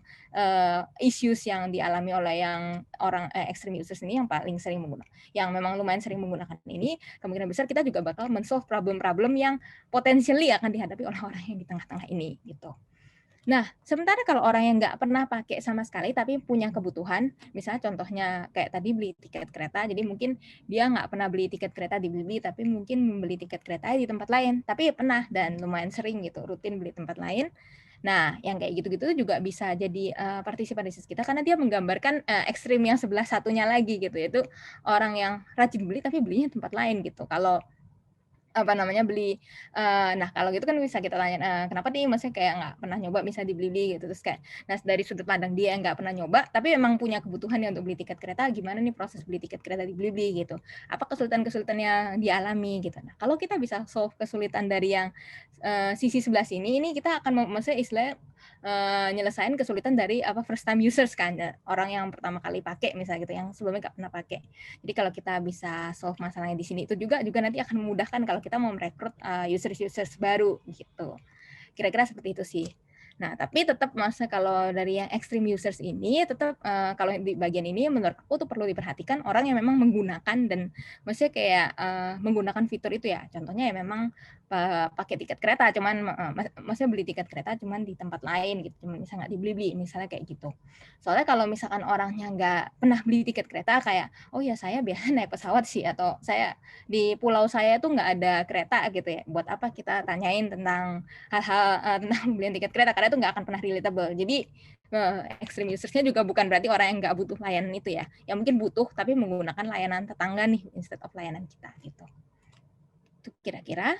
issues yang dialami oleh yang orang extreme users ini yang paling sering menggunakan, yang memang lumayan sering menggunakan ini, kemungkinan besar kita juga bakal men-solve problem-problem yang potentially akan dihadapi oleh orang yang di tengah-tengah ini gitu. Nah, sementara kalau orang yang nggak pernah pakai sama sekali tapi punya kebutuhan, misalnya contohnya kayak tadi beli tiket kereta, jadi mungkin dia nggak pernah beli tiket kereta di Blibli, tapi mungkin membeli tiket kereta di tempat lain, tapi pernah dan lumayan sering gitu, rutin beli tempat lain. Nah, yang kayak gitu-gitu juga bisa jadi partisipan riset kita karena dia menggambarkan ekstrim yang sebelah satunya lagi gitu, yaitu orang yang rajin beli tapi belinya di tempat lain gitu. Kalau beli nah kalau gitu kan bisa kita tanya, kenapa nih maksudnya kayak nggak pernah nyoba bisa dibeli gitu, terus kayak nah dari sudut pandang dia yang nggak pernah nyoba tapi memang punya kebutuhan ya untuk beli tiket kereta, gimana nih proses beli tiket kereta di Blibli gitu, apa kesulitan-kesulitan yang dialami gitu. Nah kalau kita bisa solve kesulitan dari yang sisi sebelah sini, ini kita akan maksudnya istilahnya nyelesain kesulitan dari first time users kan, orang yang pertama kali pakai misalnya gitu, yang sebelumnya nggak pernah pakai. Jadi kalau kita bisa solve masalahnya di sini, itu juga nanti akan memudahkan kalau kita mau merekrut users baru gitu. Kira-kira seperti itu sih. Nah, tapi tetap maksudnya kalau dari yang extreme users ini tetap kalau di bagian ini menurut aku tuh perlu diperhatikan orang yang memang menggunakan dan maksudnya kayak menggunakan fitur itu ya. Contohnya ya memang pakai tiket kereta, cuman maksudnya beli tiket kereta cuman di tempat lain gitu, cuman bisa nggak dibeli-beli misalnya kayak gitu. Soalnya kalau misalkan orangnya nggak pernah beli tiket kereta kayak, oh ya saya biasa naik pesawat sih, atau saya di pulau saya tuh nggak ada kereta gitu ya. Buat apa kita tanyain tentang hal-hal tentang pembelian tiket kereta, karena itu nggak akan pernah relatable. Jadi extreme usersnya juga bukan berarti orang yang nggak butuh layanan itu ya, yang mungkin butuh tapi menggunakan layanan tetangga nih instead of layanan kita gitu. Itu kira-kira.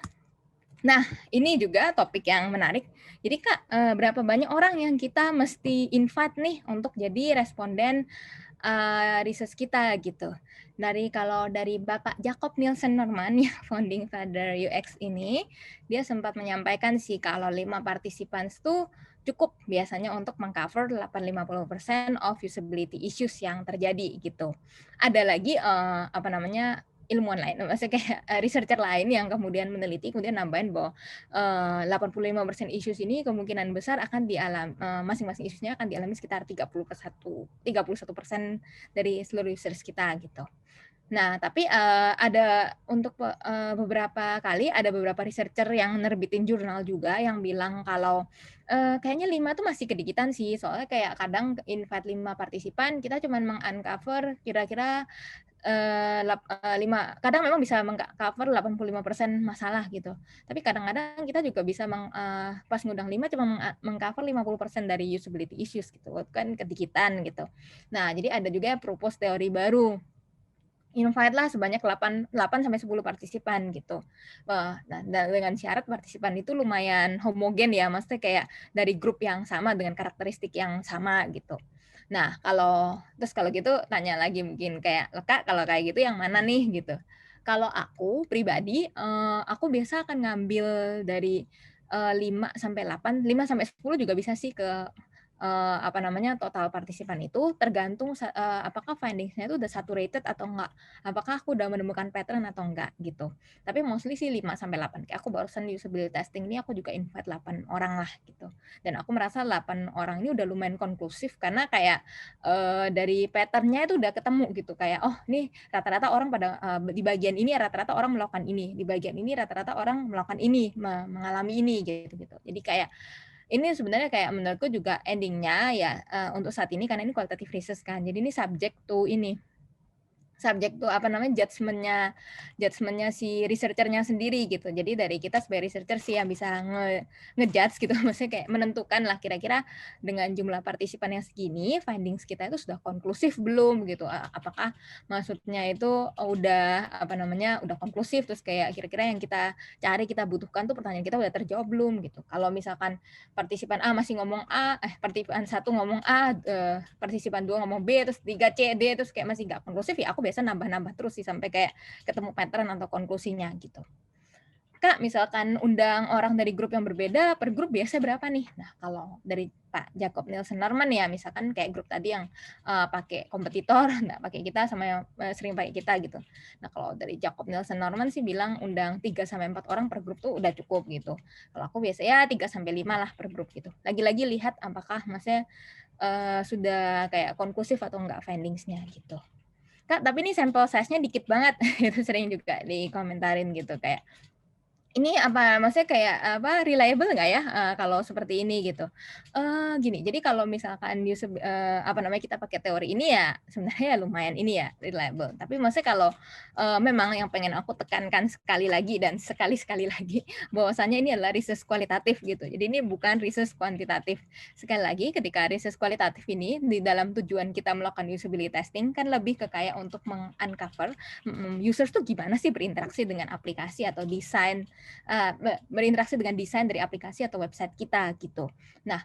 Nah, ini juga topik yang menarik. Jadi Kak, berapa banyak orang yang kita mesti invite nih untuk jadi responden research kita gitu. Kalau dari Bapak Jacob Nielsen Norman yang founding father UX ini, dia sempat menyampaikan sih kalau 5 participants tuh cukup biasanya untuk mengcover 8-50% of usability issues yang terjadi gitu. Ada lagi ilmuwan lain, maksudnya kayak researcher lain yang kemudian meneliti, kemudian nambahin bahwa 85% issues ini kemungkinan besar akan dialami, masing-masing issues-nya akan dialami sekitar 31% dari seluruh users kita gitu. Nah, tapi ada untuk beberapa kali ada beberapa researcher yang nerbitin jurnal juga yang bilang kalau kayaknya 5 tuh masih kedikitan sih, soalnya kayak kadang invite 5 partisipan kita cuma meng-uncover kira-kira 5, kadang memang bisa meng-cover 85% masalah gitu. Tapi kadang-kadang kita juga bisa pas ngundang 5 cuma meng-cover 50% dari usability issues gitu, kan kedikitan gitu. Nah, jadi ada juga propose teori baru. Invite lah sebanyak 8 sampai 10 partisipan gitu. Nah, dengan syarat partisipan itu lumayan homogen ya, maksudnya kayak dari grup yang sama dengan karakteristik yang sama gitu. Nah, kalau gitu tanya lagi mungkin kayak, Kak, kalau kayak gitu yang mana nih gitu. Kalau aku pribadi, aku biasa akan ngambil dari 5 sampai 8, 5 sampai 10 juga bisa sih ke total partisipan itu tergantung apakah findings-nya itu udah saturated atau enggak. Apakah aku udah menemukan pattern atau enggak gitu. Tapi mostly sih 5 sampai 8. Kayak aku barusan di usability testing ini aku juga invite 8 orang lah gitu. Dan aku merasa 8 orang ini udah lumayan konklusif karena kayak dari pattern-nya itu udah ketemu gitu, kayak oh nih rata-rata orang pada di bagian ini rata-rata orang melakukan ini, di bagian ini rata-rata orang melakukan ini, mengalami ini gitu. Jadi kayak ini sebenarnya kayak menurutku juga endingnya ya untuk saat ini karena ini qualitative research kan. Jadi ini subject to judgement-nya si researcher-nya sendiri gitu. Jadi dari kita sebagai researcher sih yang bisa ngejudge gitu, maksudnya kayak menentukan lah kira-kira dengan jumlah partisipan yang segini, findings kita itu sudah konklusif belum gitu. Apakah maksudnya itu udah udah konklusif, terus kayak kira-kira yang kita cari, kita butuhkan tuh pertanyaan kita udah terjawab belum gitu. Kalau misalkan partisipan A masih ngomong A, partisipan 1 ngomong A, partisipan 2 ngomong B, terus 3 C, D, terus kayak masih nggak konklusif ya aku biasa nambah-nambah terus sih sampai kayak ketemu pattern atau konklusinya gitu. Kak, misalkan undang orang dari grup yang berbeda, per grup biasa berapa nih? Nah, kalau dari Pak Jacob Nielsen Norman ya, misalkan kayak grup tadi yang pakai kompetitor, nggak pakai kita, sama yang sering pakai kita gitu. Nah, kalau dari Jacob Nielsen Norman sih bilang undang 3-4 orang per grup tuh udah cukup gitu. Kalau aku biasanya 3-5 lah per grup gitu. Lagi-lagi lihat apakah maksudnya sudah kayak konklusif atau enggak findings-nya gitu. Kak, tapi ini sampel size-nya dikit banget. Itu sering juga dikomentarin gitu kayak ini maksudnya kayak reliable nggak ya kalau seperti ini gitu. Gini, jadi kalau misalkan kita pakai teori ini ya sebenarnya lumayan ini ya reliable. Tapi maksudnya kalau memang yang pengen aku tekankan sekali lagi dan sekali-sekali lagi bahwasannya ini adalah research kualitatif gitu. Jadi ini bukan research kuantitatif. Sekali lagi ketika research kualitatif ini di dalam tujuan kita melakukan usability testing kan lebih ke kayak untuk meng-uncover users tuh gimana sih berinteraksi dengan aplikasi atau desain berinteraksi dengan desain dari aplikasi atau website kita gitu. Nah,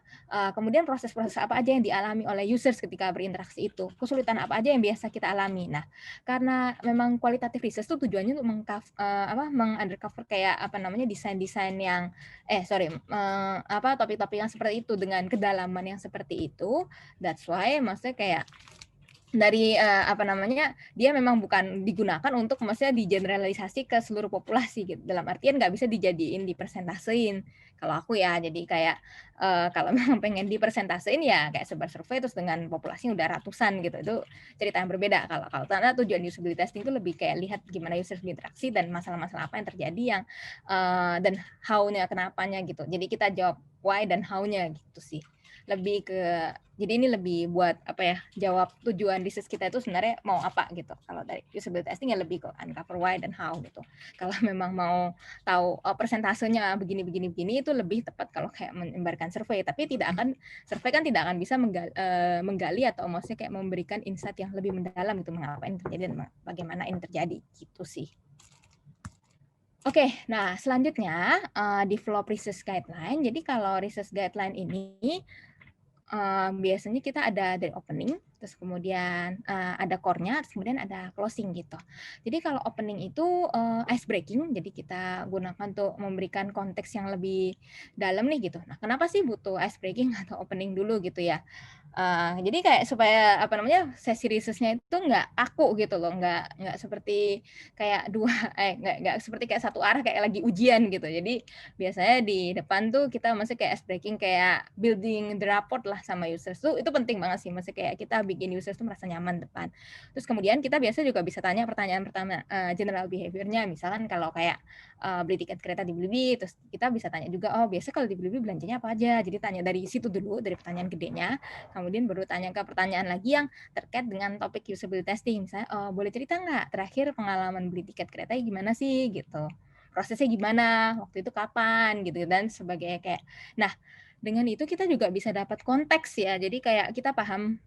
kemudian proses-proses apa aja yang dialami oleh users ketika berinteraksi itu, kesulitan apa aja yang biasa kita alami. Nah, karena memang kualitatif research itu tujuannya untuk meng-undercover kayak desain-desain yang topik-topik yang seperti itu dengan kedalaman yang seperti itu. That's why maksudnya kayak dari dia memang bukan digunakan untuk maksudnya digeneralisasi ke seluruh populasi gitu. Dalam artian nggak bisa dijadiin dipersentasein. Kalau aku ya, jadi kayak kalau memang pengen dipersentasein ya kayak sebar survei terus dengan populasi udah ratusan gitu. Itu cerita yang berbeda. Kalau karena tujuan usability testing itu lebih kayak lihat gimana users berinteraksi dan masalah-masalah apa yang terjadi yang dan how-nya, kenapanya gitu. Jadi kita jawab why dan how-nya gitu sih. Jadi ini lebih buat jawab tujuan research kita itu sebenarnya mau apa gitu. Kalau dari usability testing ya lebih ke uncover why dan how gitu. Kalau memang mau tahu persentasenya begini itu lebih tepat kalau kayak menyebarkan survei. Tapi survei kan tidak akan bisa menggali atau maksudnya kayak memberikan insight yang lebih mendalam gitu mengapa ini terjadi dan bagaimana ini terjadi gitu sih. Oke, nah selanjutnya develop research guideline. Jadi kalau research guideline ini biasanya kita ada dari opening, terus kemudian ada core-nya, terus kemudian ada closing gitu. Jadi kalau opening itu ice breaking, jadi kita gunakan untuk memberikan konteks yang lebih dalam nih gitu. Nah, kenapa sih butuh ice breaking atau opening dulu gitu ya? Jadi kayak supaya sesi research-nya itu nggak kaku gitu loh, nggak seperti kayak nggak seperti kayak satu arah kayak lagi ujian gitu. Jadi biasanya di depan tuh kita masih kayak ice breaking, kayak building the rapport lah sama users tuh, itu penting banget sih, masih kayak kita bikin users tuh merasa nyaman depan. Terus kemudian kita biasa juga bisa tanya pertanyaan pertama general behavior-nya, misalkan kalau kayak beli tiket kereta di Blibli, terus kita bisa tanya juga, oh biasa kalau di Blibli belanjanya apa aja, jadi tanya dari situ dulu, dari pertanyaan gedenya, kemudian baru tanya ke pertanyaan lagi yang terkait dengan topik usability testing, misalnya boleh cerita nggak terakhir pengalaman beli tiket kereta gimana sih gitu, prosesnya gimana, waktu itu kapan gitu, dan sebagainya kayak. Nah, dengan itu kita juga bisa dapat konteks ya, jadi kayak kita paham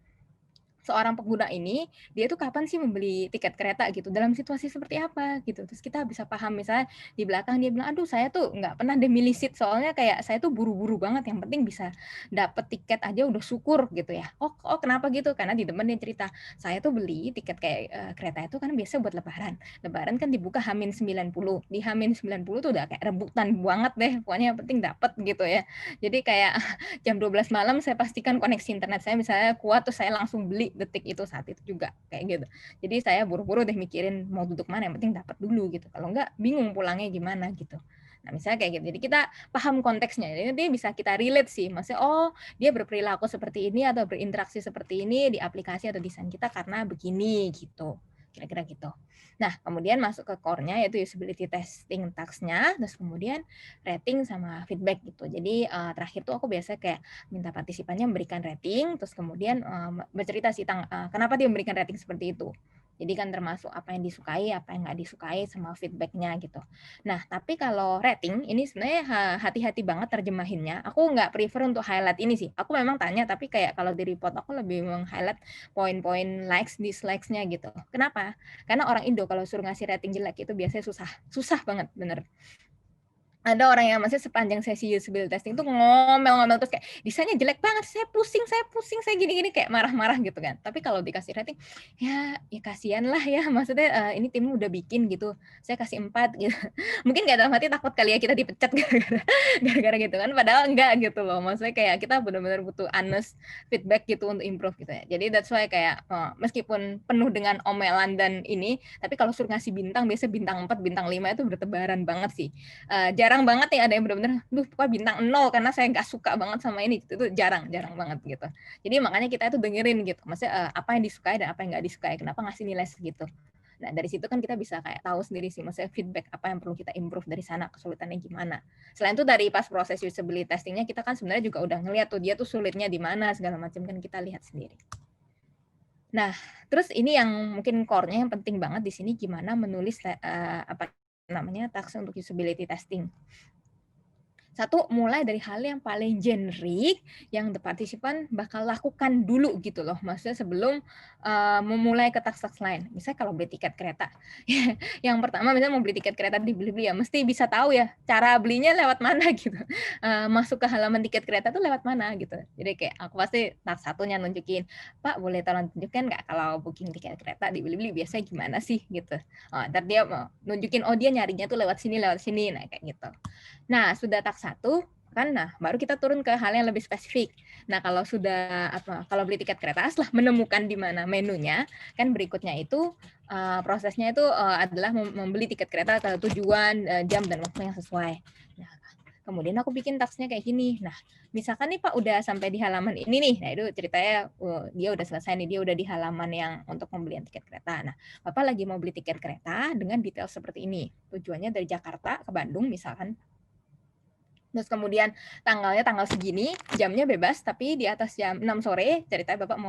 seorang pengguna ini, dia tuh kapan sih membeli tiket kereta gitu, dalam situasi seperti apa gitu. Terus kita bisa paham misalnya di belakang dia bilang, aduh saya tuh nggak pernah deh milih seat, soalnya kayak saya tuh buru-buru banget, yang penting bisa dapet tiket aja udah syukur gitu ya. Oh kenapa gitu? Karena di depan dia cerita, saya tuh beli tiket kayak kereta itu kan biasa buat lebaran. Lebaran kan dibuka H-90. Di H-90 tuh udah kayak rebutan banget deh, pokoknya yang penting dapet gitu ya. Jadi kayak jam 12 malam saya pastikan koneksi internet saya misalnya kuat, terus saya langsung beli detik itu saat itu juga kayak gitu. Jadi saya buru-buru deh mikirin mau duduk mana, yang penting dapat dulu gitu. Kalau enggak bingung pulangnya gimana gitu. Nah, misalnya kayak gitu. Jadi kita paham konteksnya. Jadi dia bisa kita relate sih. Maksudnya oh, dia berperilaku seperti ini atau berinteraksi seperti ini di aplikasi atau desain kita karena begini gitu. Kira-kira gitu. Nah, kemudian masuk ke core-nya yaitu usability testing task-nya, terus kemudian rating sama feedback gitu. Jadi terakhir tuh aku biasa kayak minta partisipannya memberikan rating, terus kemudian bercerita sih kenapa dia memberikan rating seperti itu. Jadi kan termasuk apa yang disukai, apa yang nggak disukai, sama feedbacknya gitu. Nah, tapi kalau rating ini sebenarnya hati-hati banget terjemahinnya. Aku nggak prefer untuk highlight ini sih. Aku memang tanya, tapi kayak kalau di report aku lebih meng-highlight poin-poin likes, dislikes-nya gitu. Kenapa? Karena orang Indo kalau suruh ngasih rating jelek itu biasanya susah banget, bener. Ada orang yang masih sepanjang sesi usability testing tuh ngomel-ngomel terus kayak desainnya jelek banget, saya pusing, saya gini-gini kayak marah-marah gitu kan. Tapi kalau dikasih rating, ya kasihan lah ya, maksudnya ini tim udah bikin gitu, saya kasih 4 gitu. Mungkin kayak dalam hati takut kali ya kita dipecat gara-gara gitu kan, padahal enggak gitu loh. Maksudnya kayak kita benar-benar butuh honest feedback gitu untuk improve gitu ya. Jadi that's why kayak meskipun penuh dengan omelan dan ini, tapi kalau suruh ngasih bintang, biasanya bintang 4, bintang 5 itu bertebaran banget sih. Jarang banget nih ada yang benar-benar pokoknya bintang 0 karena saya nggak suka banget sama ini gitu. Itu jarang banget gitu. Jadi makanya kita itu dengerin gitu, maksudnya apa yang disukai dan apa yang nggak disukai, kenapa ngasih nilai segitu. Nah dari situ kan kita bisa kayak tahu sendiri sih, maksudnya feedback apa yang perlu kita improve dari sana, kesulitannya gimana. Selain itu dari pas proses usability testingnya kita kan sebenarnya juga udah ngeliat tuh dia tuh sulitnya di mana segala macam, kan kita lihat sendiri. Nah, terus ini yang mungkin core-nya yang penting banget di sini, gimana menulis task untuk usability testing. Satu, mulai dari hal yang paling generik yang the participant bakal lakukan dulu gitu loh. Maksudnya sebelum memulai ke task-task lain. Misalnya kalau beli tiket kereta. Yang pertama misalnya mau beli tiket kereta di Blibli ya, mesti bisa tahu ya cara belinya lewat mana gitu. Masuk ke halaman tiket kereta tuh lewat mana gitu. Jadi kayak aku pasti task satunya nunjukin, Pak boleh tolong tunjukkan nggak kalau booking tiket kereta di Blibli biasanya gimana sih gitu. Ntar dia mau nunjukin, oh dia nyarinya tuh lewat sini, nah kayak gitu. Nah, sudah task 1 kan, nah baru kita turun ke hal yang lebih spesifik. Nah, kalau sudah kalau beli tiket kereta setelah menemukan di mana menunya, kan berikutnya itu prosesnya itu adalah membeli tiket kereta ke tujuan, jam dan waktu yang sesuai. Nah, kemudian aku bikin tasknya kayak gini. Nah, misalkan nih Pak udah sampai di halaman ini nih, nah itu ceritanya dia udah selesai nih, dia udah di halaman yang untuk pembelian tiket kereta. Nah, Bapak lagi mau beli tiket kereta dengan detail seperti ini. Tujuannya dari Jakarta ke Bandung misalkan. Terus kemudian tanggalnya tanggal segini, jamnya bebas, tapi di atas jam 6 sore, ceritanya Bapak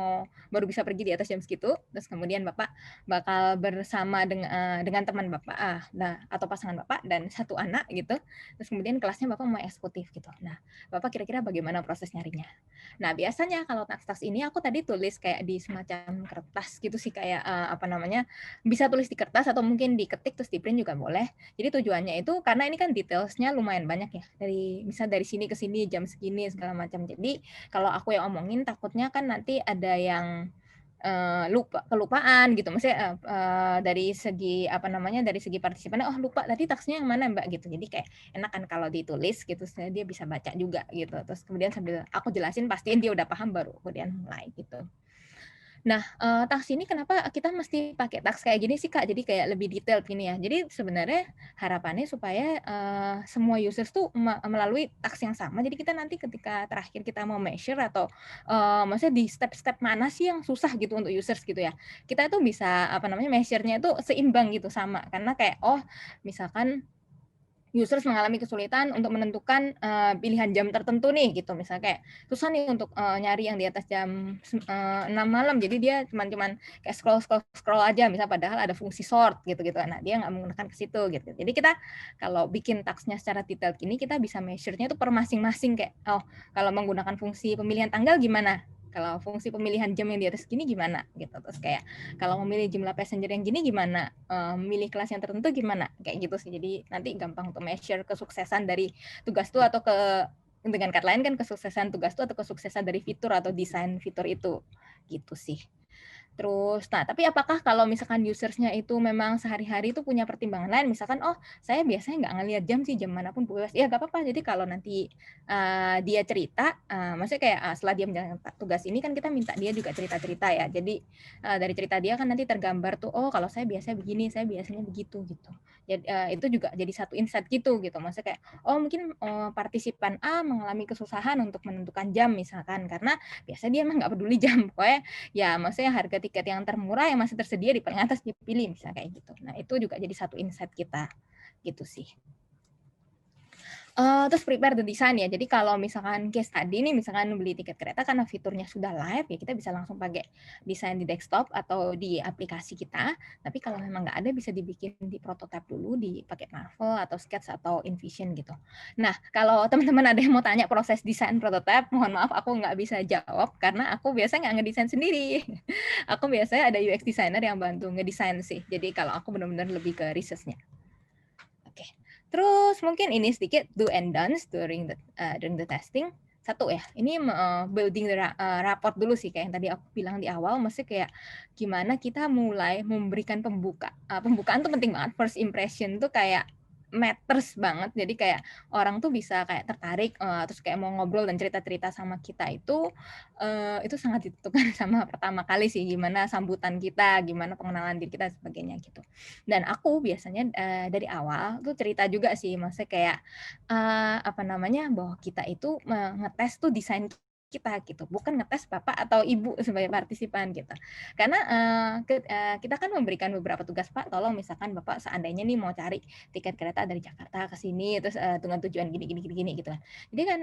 baru bisa pergi di atas jam segitu, terus kemudian Bapak bakal bersama dengan teman Bapak, atau pasangan Bapak dan satu anak gitu, terus kemudian kelasnya Bapak mau eksekutif gitu. Nah, Bapak kira-kira bagaimana proses nyarinya? Nah, biasanya kalau task-task ini aku tadi tulis kayak di semacam kertas gitu sih, kayak bisa tulis di kertas atau mungkin diketik terus di print juga boleh. Jadi tujuannya itu karena ini kan detailsnya lumayan banyak ya, misal dari sini ke sini jam segini segala macam. Jadi kalau aku yang omongin takutnya kan nanti ada yang kelupaan gitu. Maksudnya dari segi dari segi partisipannya, oh lupa tadi taksnya yang mana Mbak gitu. Jadi kayak enak kan kalau ditulis gitu, dia bisa baca juga gitu. Terus kemudian sambil aku jelasin pastiin dia udah paham baru kemudian mulai gitu. Nah, task ini kenapa kita mesti pakai task kayak gini sih, Kak? Jadi kayak lebih detail gini ya. Jadi sebenarnya harapannya supaya semua users tuh melalui task yang sama. Jadi kita nanti ketika terakhir kita mau measure atau maksudnya di step-step mana sih yang susah gitu untuk users gitu ya. Kita tuh bisa measure-nya itu seimbang gitu sama. Karena kayak misalkan users mengalami kesulitan untuk menentukan pilihan jam tertentu nih gitu, misalnya kayak susah nih untuk nyari yang di atas jam 6 malam, jadi dia cuman kayak scroll aja, misal padahal ada fungsi sort gitu. Nah, dia nggak menggunakan ke situ gitu. Jadi kita kalau bikin tasknya secara detail gini, kita bisa measure-nya itu per masing-masing, kayak kalau menggunakan fungsi pemilihan tanggal gimana, kalau fungsi pemilihan jam yang di atas gini gimana gitu. Terus kayak kalau memilih jumlah passenger yang gini gimana, memilih kelas yang tertentu gimana, kayak gitu sih. Jadi nanti gampang untuk measure kesuksesan dari tugas itu, atau dengan kata lain kan kesuksesan tugas itu atau kesuksesan dari fitur atau desain fitur itu gitu sih. Terus, nah tapi apakah kalau misalkan usersnya itu memang sehari-hari itu punya pertimbangan lain, misalkan, oh saya biasanya nggak ngelihat jam sih, jam manapun bebas, ya nggak apa-apa. Jadi kalau nanti dia cerita, maksudnya kayak setelah dia menjalankan tugas ini kan kita minta dia juga cerita-cerita ya. Jadi dari cerita dia kan nanti tergambar tuh, oh kalau saya biasanya begini, saya biasanya begitu gitu. Jadi itu juga jadi satu insight gitu. Maksudnya kayak, oh mungkin partisipan A mengalami kesusahan untuk menentukan jam misalkan, karena biasanya dia emang nggak peduli jam, pokoknya ya maksudnya harga tiket yang termurah yang masih tersedia di paling atas dipilih misalnya kayak gitu. Nah, itu juga jadi satu insight kita gitu sih. Terus prepare the design ya. Jadi kalau misalkan case tadi nih, misalkan beli tiket kereta karena fiturnya sudah live, ya kita bisa langsung pakai desain di desktop atau di aplikasi kita. Tapi kalau memang nggak ada, bisa dibikin di prototype dulu, dipakai Marvel atau Sketch atau InVision gitu. Nah, kalau teman-teman ada yang mau tanya proses desain prototype, mohon maaf aku nggak bisa jawab karena aku biasanya nggak ngedesain sendiri. Aku biasanya ada UX designer yang bantu ngedesain sih. Jadi kalau aku benar-benar lebih ke research-nya. Oke. Terus mungkin ini sedikit do and don'ts during the testing. Satu ya, ini building rapport dulu sih, kayak yang tadi aku bilang di awal, mesti kayak gimana kita mulai memberikan pembukaan tuh penting banget. First impression tuh kayak matters banget. Jadi kayak orang tuh bisa kayak tertarik, terus kayak mau ngobrol dan cerita-cerita sama kita itu sangat ditentukan sama pertama kali sih, gimana sambutan kita, gimana pengenalan diri kita, sebagainya gitu. Dan aku biasanya dari awal tuh cerita juga sih, maksudnya kayak bahwa kita itu ngetes tuh desain kita gitu, bukan ngetes Bapak atau Ibu sebagai partisipan gitu. Karena kita kan memberikan beberapa tugas, Pak, tolong misalkan Bapak seandainya nih mau cari tiket kereta dari Jakarta ke sini, terus dengan tujuan gini gitu. Jadi kan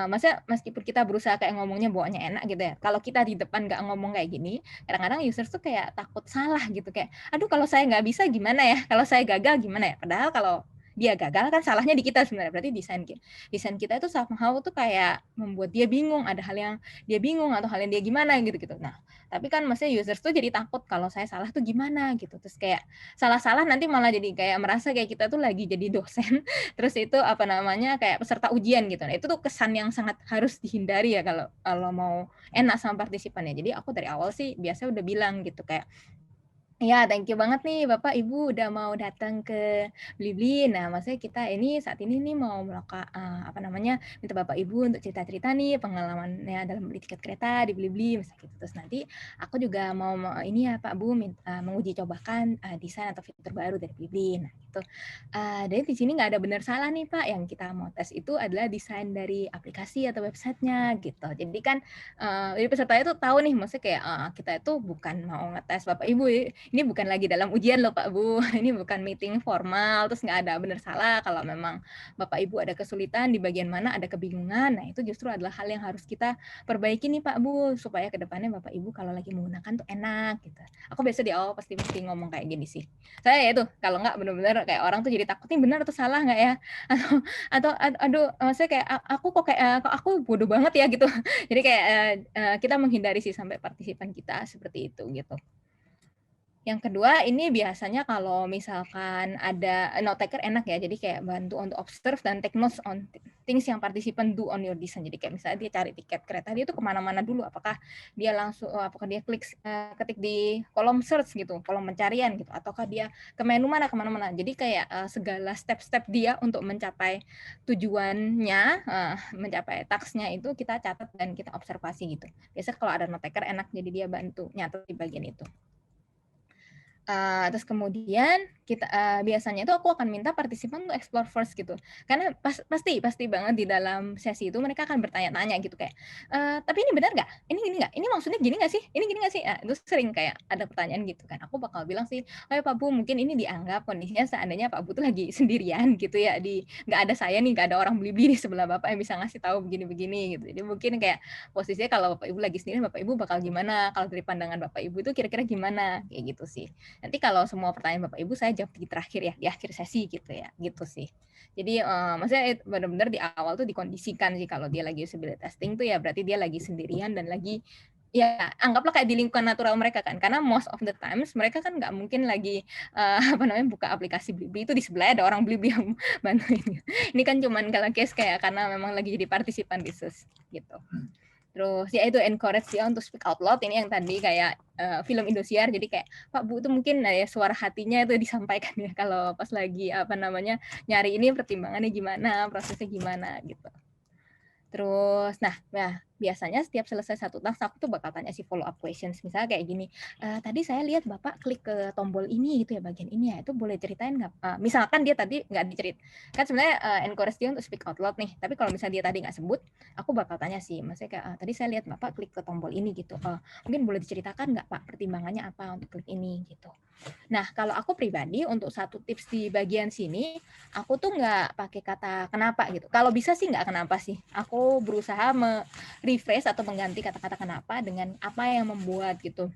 maksudnya meskipun kita berusaha kayak ngomongnya bawaannya enak gitu ya, kalau kita di depan nggak ngomong kayak gini, kadang-kadang users tuh kayak takut salah gitu, kayak aduh kalau saya nggak bisa gimana ya, kalau saya gagal gimana ya. Padahal kalau dia gagal kan salahnya di kita sebenarnya, berarti desain kita itu somehow tuh kayak membuat dia bingung, ada hal yang dia bingung atau hal yang dia gimana gitu. Nah, tapi kan maksudnya users tuh jadi takut kalau saya salah tuh gimana gitu, terus kayak salah-salah nanti malah jadi kayak merasa kayak kita tuh lagi jadi dosen, terus itu apa namanya kayak peserta ujian gitu. Nah, itu tuh kesan yang sangat harus dihindari ya kalau kalau mau enak sama partisipannya. Jadi aku dari awal sih biasanya udah bilang gitu kayak, ya, thank you banget nih Bapak Ibu udah mau datang ke Blibli. Nah, maksudnya kita ini saat ini nih mau apa namanya, minta Bapak Ibu untuk cerita-cerita nih pengalamannya dalam beli tiket kereta di Blibli, misalnya gitu. Terus nanti aku juga mau ini ya Pak Bu, menguji cobakan desain atau fitur baru dari Blibli. Nah, gitu. Jadi di sini nggak ada benar salah nih Pak, yang kita mau tes itu adalah desain dari aplikasi atau websitenya gitu. Jadi kan jadi pesertanya tuh tahu nih, maksudnya kayak kita itu bukan mau ngetes Bapak Ibu, ini bukan lagi dalam ujian loh Pak Bu, ini bukan meeting formal, terus nggak ada benar salah. Kalau memang Bapak Ibu ada kesulitan di bagian mana, ada kebingungan, nah itu justru adalah hal yang harus kita perbaiki nih Pak Bu, supaya kedepannya Bapak Ibu kalau lagi menggunakan tuh enak gitu. Aku biasa di awal pasti ngomong kayak gini sih. Saya ya itu, kalau nggak benar-benar kayak orang tuh jadi takut nih benar atau salah nggak ya, aduh, maksudnya kayak aku kok kayak aku bodoh banget ya gitu. Jadi kayak kita menghindari sih sampai partisipan kita seperti itu gitu. Yang kedua, ini biasanya kalau misalkan ada note taker enak ya, jadi kayak bantu untuk observe dan take notes on things yang participant do on your design. Jadi kayak misalnya dia cari tiket kereta, dia tuh kemana-mana dulu, apakah dia langsung, apakah dia ketik di kolom search gitu, kolom pencarian gitu, ataukah dia ke menu mana, kemana-mana. Jadi kayak segala step-step dia untuk mencapai tujuannya, mencapai task-nya itu kita catat dan kita observasi gitu. Biasanya kalau ada note taker enak, jadi dia bantu nyatet di bagian itu. Terus kemudian kita biasanya itu aku akan minta partisipan untuk explore first gitu, karena pasti banget di dalam sesi itu mereka akan bertanya-tanya gitu kayak, tapi ini benar nggak? Ini gini nggak? Ini maksudnya gini nggak sih? Ini gini nggak sih? Itu sering kayak ada pertanyaan gitu kan. Aku bakal bilang sih, oh ya Pak Bu, mungkin ini dianggap kondisinya seandainya Pak Bu tuh lagi sendirian gitu ya, nggak ada saya nih, nggak ada orang beli-beli di sebelah Bapak yang bisa ngasih tahu begini-begini gitu. Jadi mungkin kayak posisinya kalau Bapak Ibu lagi sendiri, Bapak Ibu bakal gimana? Kalau dari pandangan Bapak Ibu itu kira-kira gimana? Kayak gitu sih. Nanti kalau semua pertanyaan Bapak Ibu saya jawab di terakhir ya, di akhir sesi gitu ya, gitu sih. Jadi maksudnya benar-benar di awal tuh dikondisikan sih kalau dia lagi usability testing tuh ya berarti dia lagi sendirian dan lagi ya anggaplah kayak di lingkungan natural mereka kan, karena most of the times mereka kan nggak mungkin lagi apa namanya buka aplikasi Blibli itu di sebelahnya ada orang Blibli yang bantuin. Ini kan cuman kalau case kayak karena memang lagi jadi partisipan khusus gitu. Terus ya itu encourage dia untuk speak out loud, ini yang tadi kayak film Indosiar, jadi kayak Pak Bu itu mungkin ya suara hatinya itu disampaikan ya kalau pas lagi apa namanya nyari ini pertimbangannya gimana, prosesnya gimana gitu. Terus, nah biasanya setiap selesai satu task aku tuh bakal tanya si follow up questions, misalnya kayak gini, tadi saya lihat Bapak klik ke tombol ini gitu ya, bagian ini ya, itu boleh ceritain nggak? Misalkan dia tadi nggak dicerit, kan sebenarnya encourage dia untuk speak out loud nih, tapi kalau misalnya dia tadi nggak sebut, aku bakal tanya sih, maksudnya kayak tadi saya lihat Bapak klik ke tombol ini gitu, mungkin boleh diceritakan nggak Pak pertimbangannya apa untuk klik ini gitu. Nah, kalau aku pribadi untuk satu tips di bagian sini, aku tuh nggak pakai kata kenapa gitu. Kalau bisa sih nggak kenapa sih. Aku berusaha refresh atau mengganti kata-kata kenapa dengan apa yang membuat gitu.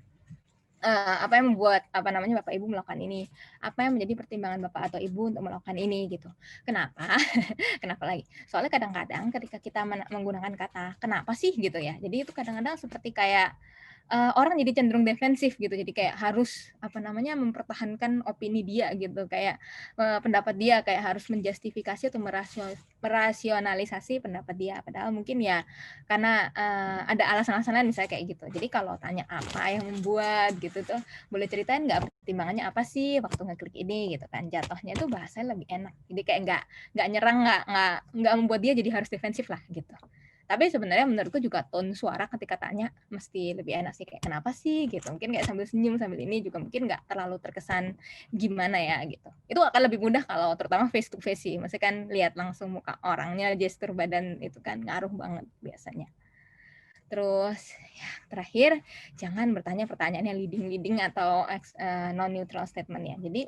Apa yang membuat apa namanya Bapak Ibu melakukan ini? Apa yang menjadi pertimbangan Bapak atau Ibu untuk melakukan ini gitu. Kenapa? Kenapa lagi? Soalnya kadang-kadang ketika kita menggunakan kata kenapa sih gitu ya. Jadi itu kadang-kadang seperti kayak orang jadi cenderung defensif gitu. Jadi kayak harus apa namanya mempertahankan opini dia gitu. Kayak pendapat dia kayak harus menjustifikasi atau merasionalisasi pendapat dia. Padahal mungkin ya karena ada alasan-alasan lain misalnya kayak gitu. Jadi kalau tanya apa yang membuat gitu tuh, boleh ceritain nggak pertimbangannya apa sih waktu ngeklik ini gitu kan. Jatuhnya itu bahasanya lebih enak. Jadi kayak nggak nyerang, nggak membuat dia jadi harus defensif lah gitu. Tapi sebenarnya menurutku juga tone suara ketika tanya mesti lebih enak sih, kayak kenapa sih gitu. Mungkin kayak sambil senyum sambil ini juga mungkin nggak terlalu terkesan gimana ya gitu. Itu akan lebih mudah kalau terutama face to face sih. Maksudnya kan lihat langsung muka orangnya, gestur badan itu kan ngaruh banget biasanya. Terus ya, terakhir jangan bertanya pertanyaan yang leading atau non neutral statement ya. Jadi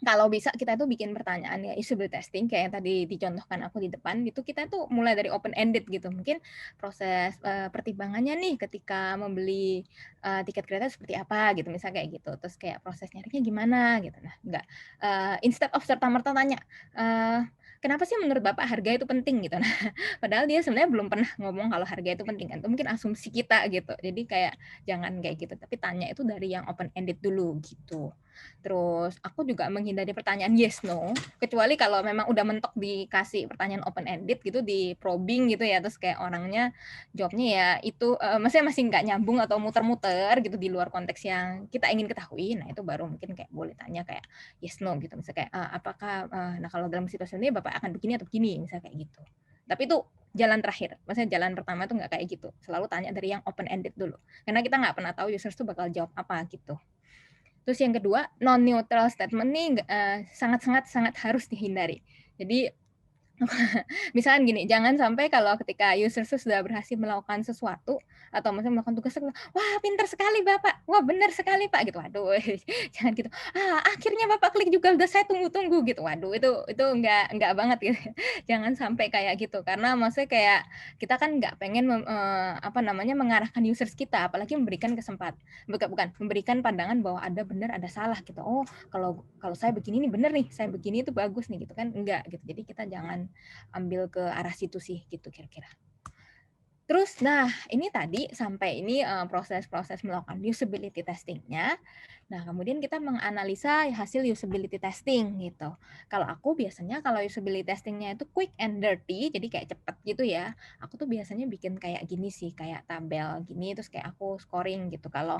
kalau bisa kita tuh bikin pertanyaan ya usability testing kayak yang tadi dicontohkan aku di depan gitu, kita tuh mulai dari open ended gitu. Mungkin proses pertimbangannya nih ketika membeli tiket kereta seperti apa gitu, misalnya kayak gitu. Terus kayak proses nyarinya gimana gitu. Nah, enggak instead of serta-merta tanya kenapa sih menurut Bapak harga itu penting gitu. Nah, padahal dia sebenarnya belum pernah ngomong kalau harga itu penting kan. Itu mungkin asumsi kita gitu. Jadi kayak jangan kayak gitu, tapi tanya itu dari yang open ended dulu gitu. Terus aku juga menghindari pertanyaan yes no, kecuali kalau memang udah mentok dikasih pertanyaan open ended gitu, di probing gitu ya, terus kayak orangnya jawabnya ya itu maksudnya masih nggak nyambung atau muter-muter gitu di luar konteks yang kita ingin ketahui. Nah, itu baru mungkin kayak boleh tanya kayak yes no gitu. Misalnya kayak apakah nah kalau dalam situasi ini Bapak akan begini atau begini, misalnya kayak gitu. Tapi itu jalan terakhir, maksudnya jalan pertama itu nggak kayak gitu. Selalu tanya dari yang open ended dulu. Karena kita nggak pernah tahu users tuh bakal jawab apa gitu. Terus yang kedua, non neutral statement nih sangat harus dihindari. Jadi misalkan gini, jangan sampai kalau ketika user sudah berhasil melakukan sesuatu atau misalnya melakukan tugas, wah pintar sekali Bapak, wah benar sekali Pak gitu. Waduh, jangan gitu. Akhirnya Bapak klik juga udah saya tunggu-tunggu gitu. Waduh, itu enggak banget gitu. Jangan sampai kayak gitu karena maksudnya kayak kita kan nggak pengen mengarahkan users kita, apalagi memberikan memberikan pandangan bahwa ada benar ada salah gitu. Oh, kalau saya begini nih benar nih, saya begini itu bagus nih gitu kan. Enggak gitu. Jadi kita jangan ambil ke arah situ sih gitu kira-kira. Terus, nah ini tadi sampai ini proses-proses melakukan usability testing-nya. Nah, kemudian kita menganalisa hasil usability testing gitu. Kalau aku biasanya kalau usability testing-nya itu quick and dirty, jadi kayak cepet gitu ya. Aku tuh biasanya bikin kayak gini sih, kayak tabel gini, terus kayak aku scoring gitu. Kalau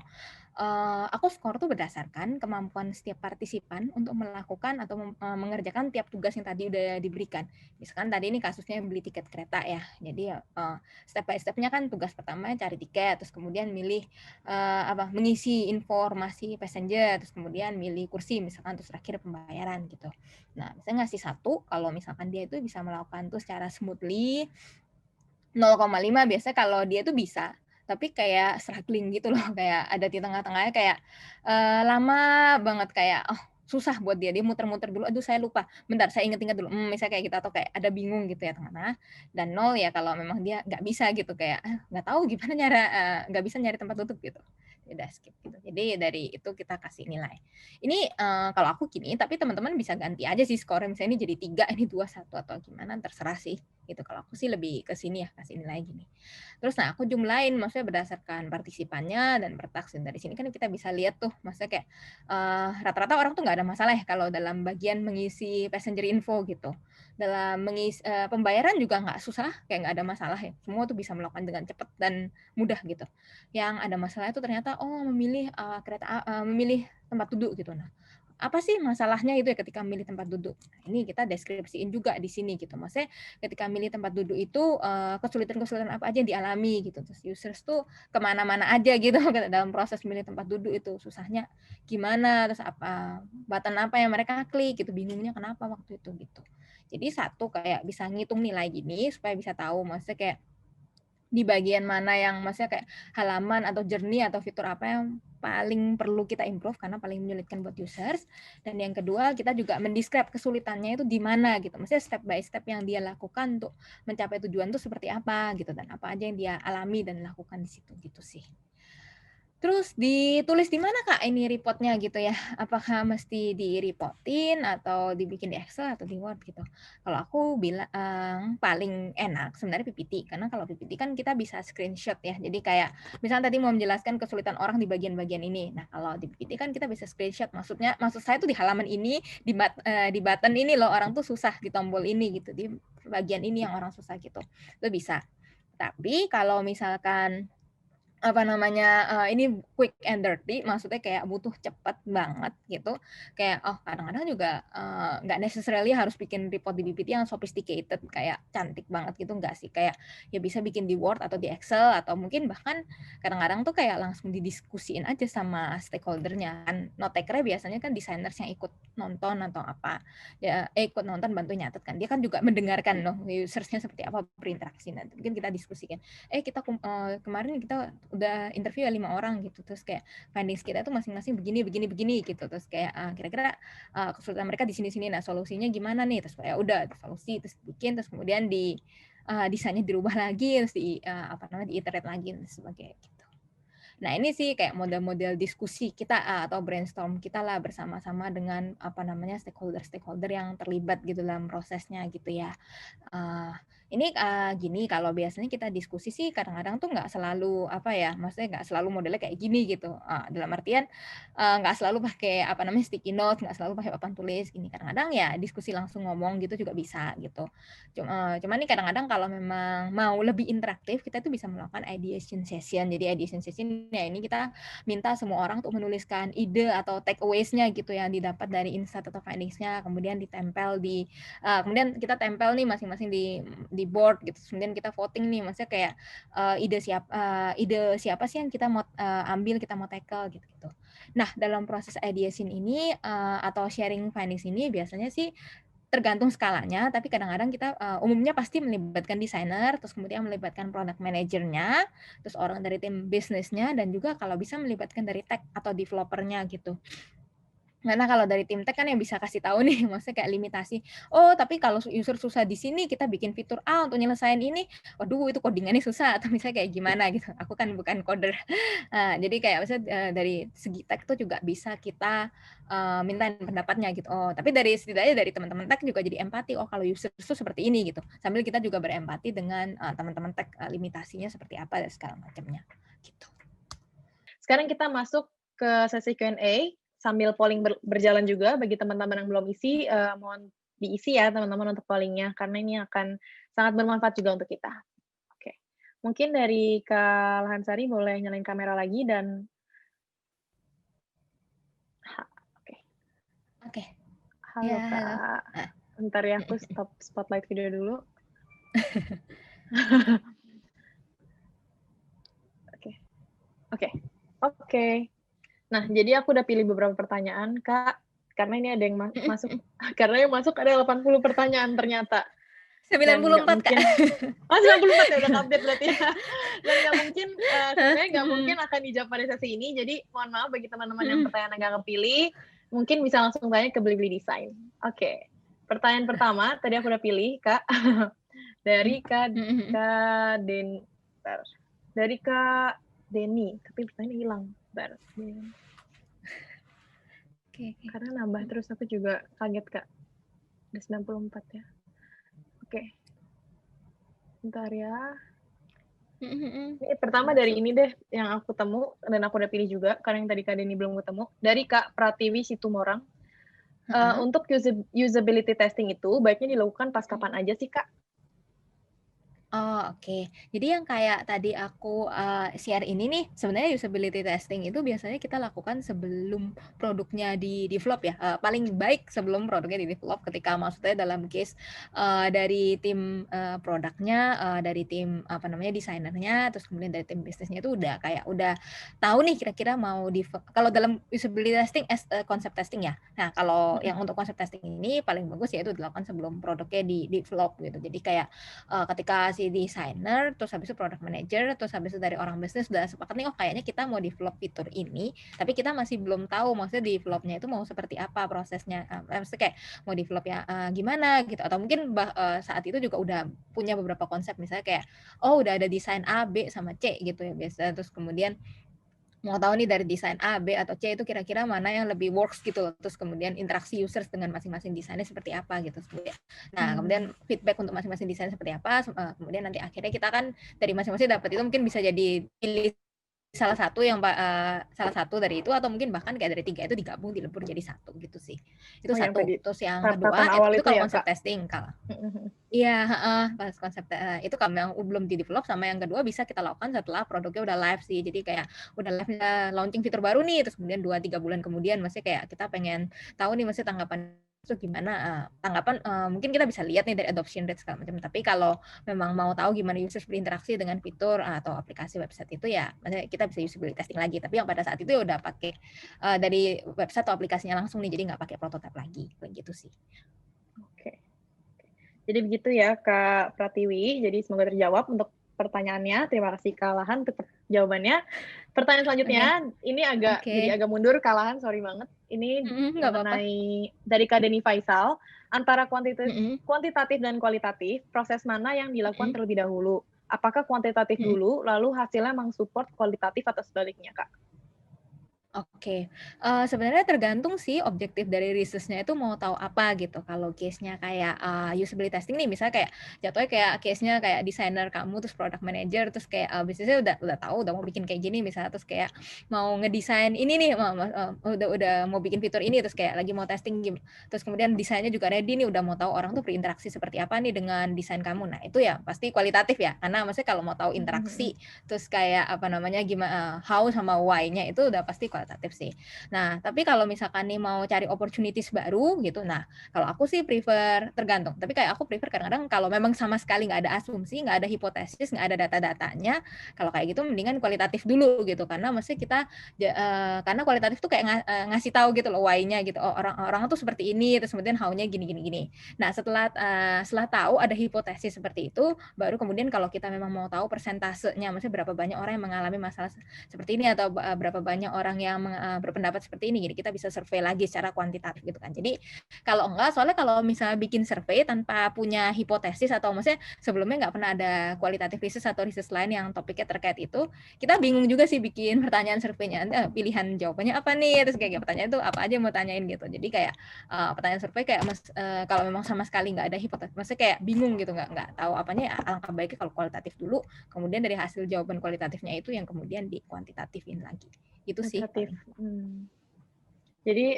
aku skor tuh berdasarkan kemampuan setiap partisipan untuk melakukan atau mengerjakan tiap tugas yang tadi udah diberikan. Misalkan tadi ini kasusnya beli tiket kereta ya. Jadi step by step-nya kan tugas pertama cari tiket, terus kemudian milih mengisi informasi passenger, terus kemudian milih kursi misalkan, terus terakhir pembayaran gitu. Nah, misalnya ngasih 1 kalau misalkan dia itu bisa melakukan tuh secara smoothly 0,5 biasanya kalau dia tuh bisa, tapi kayak struggling gitu loh, kayak ada di tengah-tengahnya kayak lama banget kayak susah buat dia muter-muter dulu, aduh saya lupa, bentar saya inget-inget dulu, misalnya kayak gitu atau kayak ada bingung gitu ya tengah-tengah, dan 0 ya kalau memang dia nggak bisa gitu kayak nggak tahu gimana nggak bisa nyari tempat duduk gitu, ya udah skip gitu. Jadi dari itu kita kasih nilai. Ini kalau aku gini, tapi teman-teman bisa ganti aja sih skornya, misalnya ini jadi 3, ini 2, 1 atau gimana terserah sih gitu. Kalau aku sih lebih ke sini ya, kasih nilai gini. Terus nah aku jumlahin maksudnya berdasarkan partisipannya dan pertaksin. Dari sini kan kita bisa lihat tuh maksudnya kayak rata-rata orang tuh nggak ada masalah ya kalau dalam bagian mengisi passenger info gitu. Dalam mengisi pembayaran juga nggak susah, kayak nggak ada masalah ya. Semua tuh bisa melakukan dengan cepat dan mudah gitu. Yang ada masalah itu ternyata memilih memilih tempat duduk gitu. Nah, apa sih masalahnya itu ya ketika milih tempat duduk? Nah, ini kita deskripsiin juga di sini gitu. Maksudnya ketika milih tempat duduk itu kesulitan-kesulitan apa aja yang dialami gitu. Terus users tuh kemana-mana aja gitu dalam proses milih tempat duduk itu susahnya gimana, terus button apa yang mereka klik gitu, bingungnya kenapa waktu itu gitu. Jadi satu kayak bisa ngitung nilai gini supaya bisa tahu maksudnya kayak di bagian mana yang maksudnya kayak halaman atau journey atau fitur apa yang paling perlu kita improve karena paling menyulitkan buat users. Dan yang kedua, kita juga mendescribe kesulitannya itu di mana gitu. Maksudnya step by step yang dia lakukan untuk mencapai tujuan itu seperti apa gitu, dan apa aja yang dia alami dan lakukan di situ gitu sih. Terus ditulis di mana Kak ini reportnya gitu ya? Apakah mesti di-reportin atau dibikin di Excel atau di Word gitu? Kalau aku bilang paling enak sebenarnya PPT, karena kalau PPT kan kita bisa screenshot ya. Jadi kayak misalnya tadi mau menjelaskan kesulitan orang di bagian-bagian ini. Nah, kalau di PPT kan kita bisa screenshot. Maksud saya tuh di halaman ini, di button ini loh orang tuh susah di tombol ini gitu. Di bagian ini yang orang susah gitu. Itu bisa. Tapi kalau misalkan ini quick and dirty, maksudnya kayak butuh cepet banget gitu. Kayak kadang-kadang juga nggak necessarily harus bikin report di PPT yang sophisticated kayak cantik banget gitu, nggak sih. Kayak ya bisa bikin di Word atau di Excel atau mungkin bahkan kadang-kadang tuh kayak langsung didiskusiin aja sama stakeholder-nya kan. Note taker-nya biasanya kan designers yang ikut nonton atau apa. Ya ikut nonton bantu nyatet kan. Dia kan juga mendengarkan loh users-nya seperti apa berinteraksi, nanti mungkin kita diskusikan. Kita kemarin kita udah interview ya 5 orang gitu, terus kayak findings kita tuh masing-masing begini begini begini gitu, terus kayak kira-kira kesulitan mereka di sini-sini, nah solusinya gimana nih, terus kayak udah solusi terus bikin, terus kemudian desainnya dirubah lagi, terus diiterate lagi dan sebagainya gitu. Nah, ini sih kayak model-model diskusi kita atau brainstorm kita lah bersama-sama dengan stakeholder-stakeholder yang terlibat gitu dalam prosesnya gitu ya. Ini gini, kalau biasanya kita diskusi sih kadang-kadang tuh nggak selalu maksudnya nggak selalu modelnya kayak gini gitu. Dalam artian nggak selalu pakai sticky note, nggak selalu pakai papan tulis gini. Kadang-kadang ya diskusi langsung ngomong gitu juga bisa gitu. Cuman nih kadang-kadang kalau memang mau lebih interaktif, kita tuh bisa melakukan ideation session. Jadi ideation session ya ini kita minta semua orang untuk menuliskan ide atau takeaways-nya gitu yang didapat dari insight atau findings-nya, kemudian ditempel kemudian kita tempel nih masing-masing di board gitu. Kemudian kita voting nih, maksudnya kayak ide siapa sih yang kita mau ambil, kita mau tackle gitu. Nah, dalam proses ideation ini atau sharing findings ini biasanya sih tergantung skalanya, tapi kadang-kadang kita umumnya pasti melibatkan desainer, terus kemudian melibatkan product manager-nya, terus orang dari tim bisnisnya, dan juga kalau bisa melibatkan dari tech atau developer-nya gitu. Karena kalau dari tim tech kan yang bisa kasih tahu nih, maksudnya kayak limitasi. Oh, tapi kalau user susah di sini, kita bikin fitur A untuk nyelesain ini. Waduh, itu codingannya susah atau misalnya kayak gimana gitu. Aku kan bukan coder. Jadi kayak maksudnya dari segi tech itu juga bisa kita mintain pendapatnya gitu. Oh, tapi setidaknya dari teman-teman tech juga jadi empati. Oh, kalau user itu seperti ini gitu. Sambil kita juga berempati dengan teman-teman tech limitasinya seperti apa dan segala macamnya gitu. Sekarang kita masuk ke sesi Q&A sambil polling berjalan juga bagi teman-teman yang belum isi, mohon diisi ya teman-teman untuk pollingnya karena ini akan sangat bermanfaat juga untuk kita. Oke, mungkin dari Kak Lahansari boleh nyalain kamera lagi dan oke. Oke. Halo Ya, halo. Kak, bentar ya aku stop spotlight video dulu. Oke. Nah, jadi aku udah pilih beberapa pertanyaan, Kak, karena ini ada yang masuk karena yang masuk ada 80 pertanyaan ternyata. Dan 94, nggak mungkin Kak. 94 ya, udah update berarti ya. Dan nggak mungkin, sebenarnya nggak mungkin akan dijawab pada sesi ini, jadi mohon maaf bagi teman-teman yang pertanyaan nggak kepilih, mungkin bisa langsung tanya ke Blibli Design. Oke, pertanyaan pertama, tadi aku udah pilih, Kak, dari Kak Deni, tapi pertanyaannya hilang. Karena nambah terus aku juga kaget, Kak. Ada 94 ya. Oke. Bentar ya. Ini pertama dari ini deh yang aku temu dan aku udah pilih juga karena yang tadi Kak Deni belum ketemu. Dari Kak Pratiwi Situmorang. Untuk usability testing itu baiknya dilakukan pas kapan aja sih, Kak? Oh, oke. Jadi yang kayak tadi aku share ini nih, sebenarnya usability testing itu biasanya kita lakukan sebelum produknya di-develop ya. Paling baik sebelum produknya di-develop ketika maksudnya dalam case dari tim produknya, dari tim desainernya, terus kemudian dari tim bisnisnya itu udah tahu nih kira-kira mau kalau dalam usability testing konsep testing ya. Nah, kalau yang untuk konsep testing ini paling bagus ya itu dilakukan sebelum produknya di-develop gitu. Jadi kayak ketika si desainer, terus habis itu product manager, terus habis itu dari orang bisnis sudah sepakat nih, oh kayaknya kita mau develop fitur ini, tapi kita masih belum tahu maksudnya developnya itu mau seperti apa prosesnya, maksudnya kayak mau develop ya gimana gitu, atau mungkin saat itu juga udah punya beberapa konsep, misalnya kayak oh udah ada desain A, B sama C gitu ya biasa, terus kemudian mau tahu nih dari desain A, B, atau C itu kira-kira mana yang lebih works gitu. Terus kemudian interaksi users dengan masing-masing desainnya seperti apa gitu. Nah, kemudian feedback untuk masing-masing desain seperti apa. Kemudian nanti akhirnya kita kan dari masing-masing dapat itu mungkin bisa jadi pilih salah satu dari itu atau mungkin bahkan kayak dari 3 itu digabung dilebur jadi satu gitu sih. Itu satu. Terus yang kedua itu kalau konsep testing kalau iya, pas konsep itu kalau yang belum di-develop sama yang kedua bisa kita lakukan setelah produknya udah live sih. Jadi kayak udah live launching fitur baru nih, terus kemudian 2-3 bulan kemudian maksudnya kayak kita pengen tahu nih maksudnya tanggapan itu gimana, tanggapan mungkin kita bisa lihat nih dari adoption rate segala macam. Tapi kalau memang mau tahu gimana users berinteraksi dengan fitur atau aplikasi website itu ya maksudnya kita bisa usability testing lagi. Tapi yang pada saat itu ya udah pakai dari website atau aplikasinya langsung nih, jadi nggak pakai prototype lagi, kayak gitu sih. Oke. Jadi begitu ya Kak Pratiwi, jadi semoga terjawab untuk pertanyaannya. Terima kasih Kak Lahan untuk jawabannya. Pertanyaan selanjutnya, Oke. ini Oke. jadi agak mundur, Kalahan, sorry banget. Ini Nggak apa-apa. mengenai dari Kak Denny Faisal, antara Mhm, kuantitatif dan kualitatif, proses mana yang dilakukan mhm, terlebih dahulu? Apakah kuantitatif mhm. dulu, lalu hasilnya meng-support kualitatif atau sebaliknya, Kak? Oke, sebenarnya tergantung sih objektif dari research-nya itu mau tahu apa gitu. Kalau case-nya kayak, usability testing nih misalnya kayak jatuhnya kayak case-nya kayak desainer kamu, terus product manager, terus kayak, bisnisnya udah tahu udah mau bikin kayak gini misalnya, terus kayak mau ngedesain ini nih, udah mau bikin fitur ini, terus kayak lagi mau testing terus kemudian desainnya juga ready nih, udah mau tahu orang tuh berinteraksi seperti apa nih dengan desain kamu. Nah itu ya pasti kualitatif ya, karena maksudnya kalau mau tahu Mhm interaksi mhm. terus kayak apa namanya how sama why-nya itu udah pasti kualitatif sih. Nah, tapi kalau misalkan nih mau cari opportunities baru gitu, nah kalau aku sih prefer tergantung. Tapi kayak aku prefer kadang-kadang kalau memang sama sekali nggak ada asumsi, nggak ada hipotesis, nggak ada data-datanya, kalau kayak gitu mendingan kualitatif dulu gitu. Karena maksudnya kita karena kualitatif tuh kayak ngasih tahu gitu loh why-nya gitu. Oh, orang-orang tuh seperti ini, terus kemudian how-nya gini gini gini. Nah, setelah tahu ada hipotesis seperti itu, baru kemudian kalau kita memang mau tahu persentasenya, maksudnya berapa banyak orang yang mengalami masalah seperti ini atau berapa banyak orang yang berpendapat seperti ini, jadi kita bisa survei lagi secara kuantitatif gitu kan. Jadi kalau enggak, soalnya kalau misalnya bikin survei tanpa punya hipotesis atau maksudnya sebelumnya nggak pernah ada kualitatif research atau research lain yang topiknya terkait itu, kita bingung juga sih bikin pertanyaan surveinya. Pilihan jawabannya apa nih? Terus kayak pertanyaan itu apa aja mau tanyain gitu. Jadi kayak pertanyaan survei kayak kalau memang sama sekali nggak ada hipotesis, maksudnya kayak bingung gitu, nggak tahu apanya ya, alangkah baiknya kalau kualitatif dulu, kemudian dari hasil jawaban kualitatifnya itu yang kemudian dikuantitatifin lagi. Itu sih Kualitatif. paling. Jadi,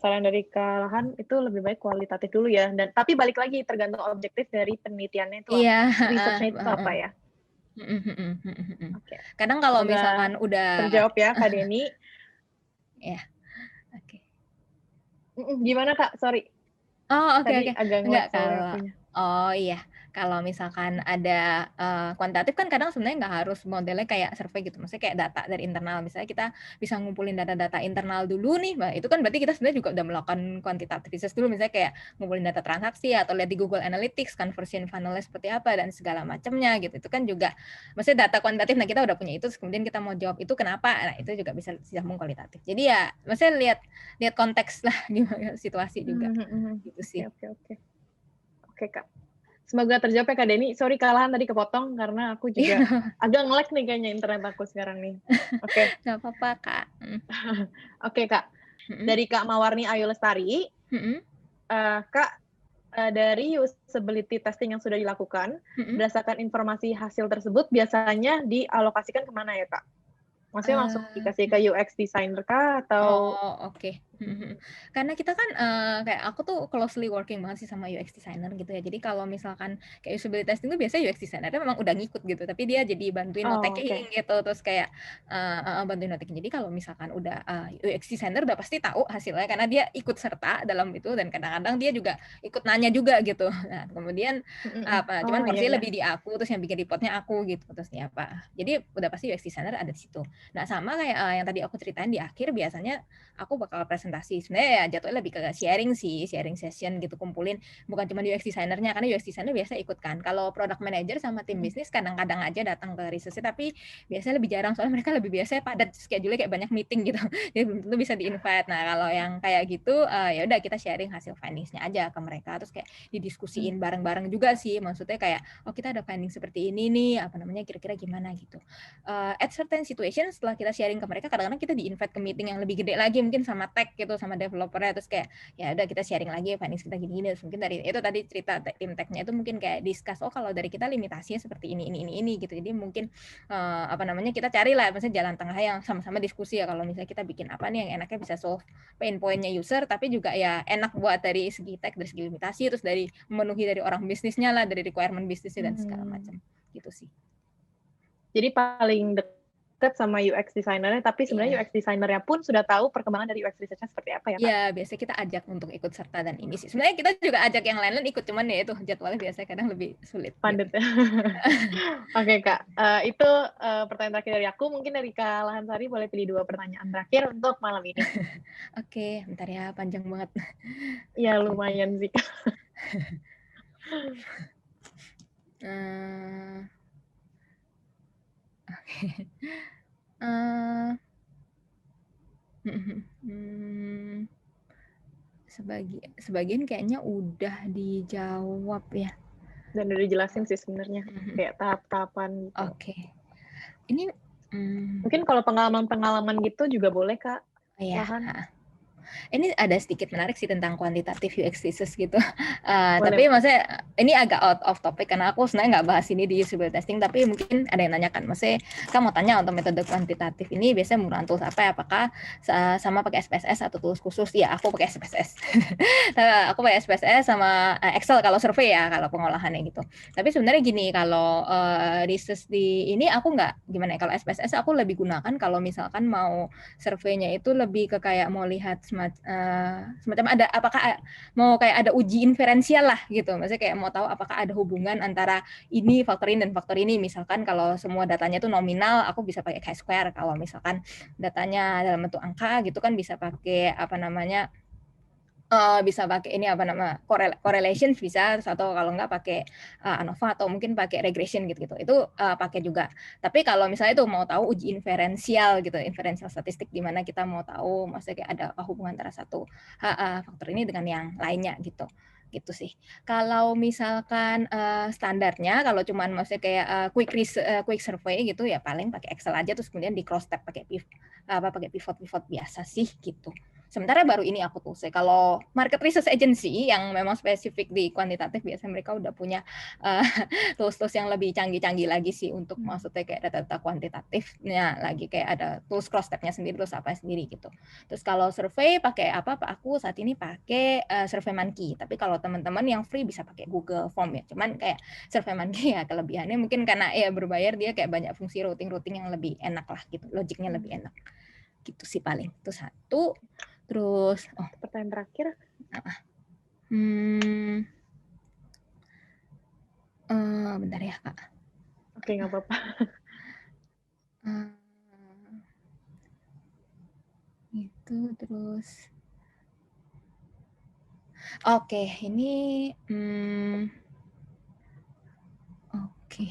saran dari Kalahan itu lebih baik kualitatif dulu ya, dan tapi balik lagi tergantung objektif dari penelitiannya itu Iya, riset-nya itu apa ya? mhm mhm mhm mhm. Oke, Kadang kalau semoga misalkan udah terjawab ya, Kak Denny. ya, oke. Gimana, Kak? Sorry, Oh, oke tadi oke. agak nge-lag Enggak, soalnya kalau akunya. oh iya, kalau misalkan ada, kuantitatif kan kadang sebenarnya nggak harus modelnya kayak survei gitu, maksudnya kayak data dari internal. Misalnya kita bisa ngumpulin data-data internal dulu nih, nah itu kan berarti kita sebenarnya juga udah melakukan quantitative research dulu, misalnya kayak ngumpulin data transaksi atau lihat di Google Analytics, conversion funnel-nya seperti apa dan segala macamnya gitu. Itu kan juga maksudnya data kuantitatif, nah kita udah punya itu, terus kemudian kita mau jawab itu kenapa, nah itu juga bisa disambung kualitatif. Jadi ya maksudnya lihat lihat konteks lah, gimana situasi juga, gitu Oke sih. oke oke. Oke, Kak. Semoga terjawab ya, Kak Denny. Sorry Kalahan tadi kepotong karena aku juga Iya, agak nge-lag nih kayaknya internet aku sekarang nih. Oke. nggak apa-apa, Kak. Oke, Kak. Mhm, Dari Kak Mawarni Ayu Lestari, mhm, Kak, dari usability testing yang sudah dilakukan, mhm, berdasarkan informasi hasil tersebut biasanya dialokasikan kemana ya, Kak? Maksudnya langsung dikasih ke mhm. UX designer kah atau Oh, oke. Mhm mhm. Karena kita kan, kayak aku tuh closely working banget sih sama UX designer gitu ya. Jadi kalau misalkan kayak usability testing tuh biasanya UX designer-nya memang udah ngikut gitu, tapi dia jadi bantuin oh, oke. note-taking gitu, terus kayak bantuin note-taking. Jadi kalau misalkan udah, UX designer udah pasti tahu hasilnya karena dia ikut serta dalam itu dan kadang-kadang dia juga ikut nanya juga gitu. Nah, kemudian cuman Oh, iya porsinya iya. lebih di aku, terus yang bikin reportnya aku gitu, terus ya apa. Jadi udah pasti UX designer ada di situ. Nah, sama kayak, yang tadi aku ceritain di akhir biasanya aku bakal presentasi. Sebenarnya ya jatuhnya lebih ke sharing sih, sharing session gitu, kumpulin bukan cuma UX designer-nya, karena UX designer biasa ikut kan. Kalau product manager sama tim Mhm. bisnis kadang-kadang aja datang ke research tapi biasanya lebih jarang soalnya mereka lebih biasanya padat schedule-nya kayak banyak meeting gitu. Jadi belum tentu bisa di-invite. Nah, kalau yang kayak gitu, ya udah kita sharing hasil findings-nya aja ke mereka, terus kayak Mmm, didiskusiin bareng-bareng juga sih. Maksudnya kayak, "Oh, kita ada finding seperti ini nih, apa namanya, kira-kira gimana?" gitu. At certain situation setelah kita sharing ke mereka kadang-kadang kita di-invite ke meeting yang lebih gede lagi mungkin sama tech gitu, sama developer-nya terus kayak ya udah kita sharing lagi findings kita gini-gini terus mungkin dari itu tadi cerita tim tech-nya itu mungkin kayak discuss oh kalau dari kita limitasinya seperti ini gitu. Jadi mungkin apa namanya kita carilah maksudnya jalan tengah yang sama-sama diskusi ya kalau misalnya kita bikin apa nih yang enaknya bisa solve pain point-nya user tapi juga ya enak buat dari segi tech, dari segi limitasi terus dari memenuhi dari orang bisnisnya lah, dari requirement bisnisnya dan segala mmm. macam gitu sih. Jadi paling dekat sama UX designer-nya, tapi sebenarnya Iya. UX designer-nya pun sudah tahu perkembangan dari UX research-nya seperti apa ya, Kak? Iya, biasanya kita ajak untuk ikut serta dan ini sih. Sebenarnya kita juga ajak yang lain-lain ikut, cuman ya itu jadwalnya biasanya kadang lebih sulit gitu. Padat ya. Oke, Kak, itu, pertanyaan terakhir dari aku, mungkin dari Kak Lahansari boleh pilih 2 pertanyaan terakhir untuk malam ini. Oke, bentar ya, panjang banget. Ya Oke oke. lumayan sih, Kak. Eee, Eh, hmm, sebagian kayaknya udah dijawab ya. Dan udah dijelasin sih sebenarnya, kayak tahap-tahapan gitu. Oke. Ini Mungkin kalau pengalaman-pengalaman gitu juga boleh, Kak. ya. Lahan. Ini ada sedikit menarik sih tentang kuantitatif UX thesis gitu. Boleh, Tapi boleh. maksudnya ini agak out of topic karena aku sebenarnya nggak bahas ini di usability testing, tapi mungkin ada yang nanyakan. Maksudnya kamu mau tanya untuk metode kuantitatif ini biasanya menggunakan tools apa ya? Apakah sama pakai SPSS atau tools khusus? Ya, aku pakai SPSS. Aku pakai SPSS sama Excel kalau survei ya, kalau pengolahannya gitu. Tapi sebenarnya gini, kalau research di ini aku nggak gimana ya, kalau SPSS aku lebih gunakan kalau misalkan mau surveinya itu lebih ke kayak mau lihat semacam ada apakah mau kayak ada uji inferensial lah gitu, maksudnya kayak mau tahu apakah ada hubungan antara ini faktor ini dan faktor ini. Misalkan kalau semua datanya itu nominal, aku bisa pakai chi-square. Kalau misalkan datanya dalam bentuk angka gitu kan bisa pakai apa namanya, bisa pakai ini apa nama correlation bisa, atau kalau nggak pakai ANOVA atau mungkin pakai regression gitu itu pakai juga. Tapi kalau misalnya itu mau tahu uji inferensial gitu, inferensial statistik di mana kita mau tahu maksudnya kayak ada hubungan antara satu faktor ini dengan yang lainnya gitu sih. Kalau misalkan standarnya kalau cuman maksudnya kayak quick survey gitu ya paling pakai Excel aja, terus kemudian di cross tab pakai pivot biasa sih gitu. Sementara baru ini aku tuh, kalau market research agency yang memang spesifik di kuantitatif biasanya mereka udah punya tools-tools yang lebih canggih-canggih lagi sih untuk maksudnya kayak data-data kuantitatifnya lagi, kayak ada tools cross tab-nya sendiri, terus apa sendiri gitu. Terus kalau survei pakai apa? Aku saat ini pakai SurveyMonkey. Tapi kalau teman-teman yang free bisa pakai Google Form ya. Cuman kayak SurveyMonkey ya kelebihannya mungkin karena ya berbayar dia kayak banyak fungsi routing yang lebih enak lah gitu, logiknya lebih enak. Gitu sih paling. Itu satu. Terus pertanyaan terakhir. Bentar ya, Kak. Oke, nggak apa-apa. Itu terus. Oke, ini oke.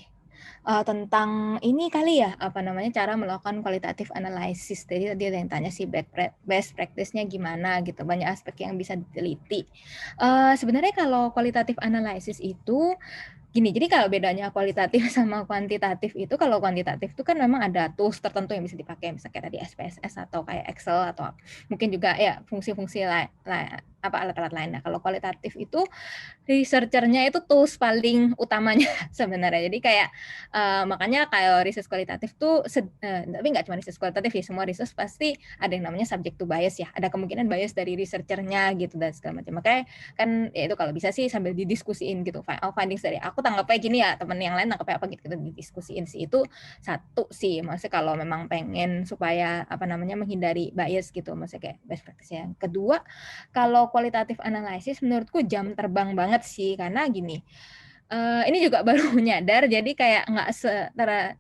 Tentang ini kali ya, apa namanya, cara melakukan qualitative analysis. Jadi tadi ada yang tanya sih best practice-nya gimana gitu, banyak aspek yang bisa diteliti. Sebenarnya kalau qualitative analysis itu gini, jadi kalau bedanya kualitatif sama kuantitatif itu, kalau kuantitatif itu kan memang ada tools tertentu yang bisa dipakai, misalnya kayak tadi SPSS atau kayak Excel atau mungkin juga ya fungsi-fungsi apa alat-alat lainnya. Kalau kualitatif itu researchernya itu tools paling utamanya sebenarnya. Jadi kayak makanya kalau research kualitatif tuh tapi nggak cuma research kualitatif ya, semua research pasti ada yang namanya subject to bias ya. Ada kemungkinan bias dari researchernya gitu dan segala macam. Makanya kan ya itu kalau bisa sih sambil didiskusiin gitu. Findings dari aku tanggapnya gini ya, temen yang lain tanggapnya apa gitu, didiskusiin sih. Itu satu sih. Maksudnya kalau memang pengen supaya apa namanya menghindari bias gitu, maksudnya kayak best practice. Yang kedua, kalau qualitative analysis menurutku jam terbang banget sih, karena gini, ini juga baru nyadar, jadi kayak nggak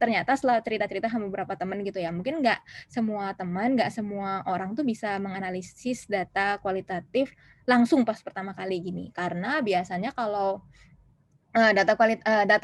ternyata setelah cerita-cerita sama beberapa teman gitu ya, mungkin nggak semua teman, nggak semua orang tuh bisa menganalisis data kualitatif langsung pas pertama kali gini, karena biasanya kalau data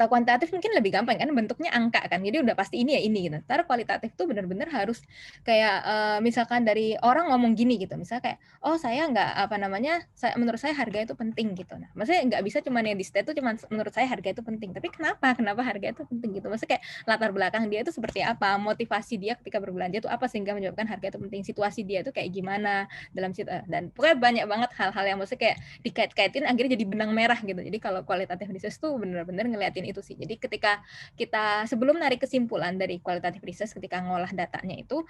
kuantitatif mungkin lebih gampang kan, bentuknya angka kan, jadi udah pasti ini ya ini gitu. Ntar kualitatif tuh benar-benar harus kayak misalkan dari orang ngomong gini gitu, misalnya kayak oh saya nggak apa namanya, menurut saya harga itu penting gitu. Nah maksudnya nggak bisa cuma yang di state itu cuma menurut saya harga itu penting, tapi kenapa harga itu penting gitu, maksudnya kayak latar belakang dia itu seperti apa, motivasi dia ketika berbelanja itu apa sehingga menyebabkan harga itu penting, situasi dia itu kayak gimana dalam dan pokoknya banyak banget hal-hal yang maksudnya kayak dikait-kaitin akhirnya jadi benang merah gitu. Jadi kalau kualitatif research tuh benar-benar ngeliatin itu sih. Jadi ketika kita sebelum narik kesimpulan dari kualitatif research ketika ngolah datanya itu,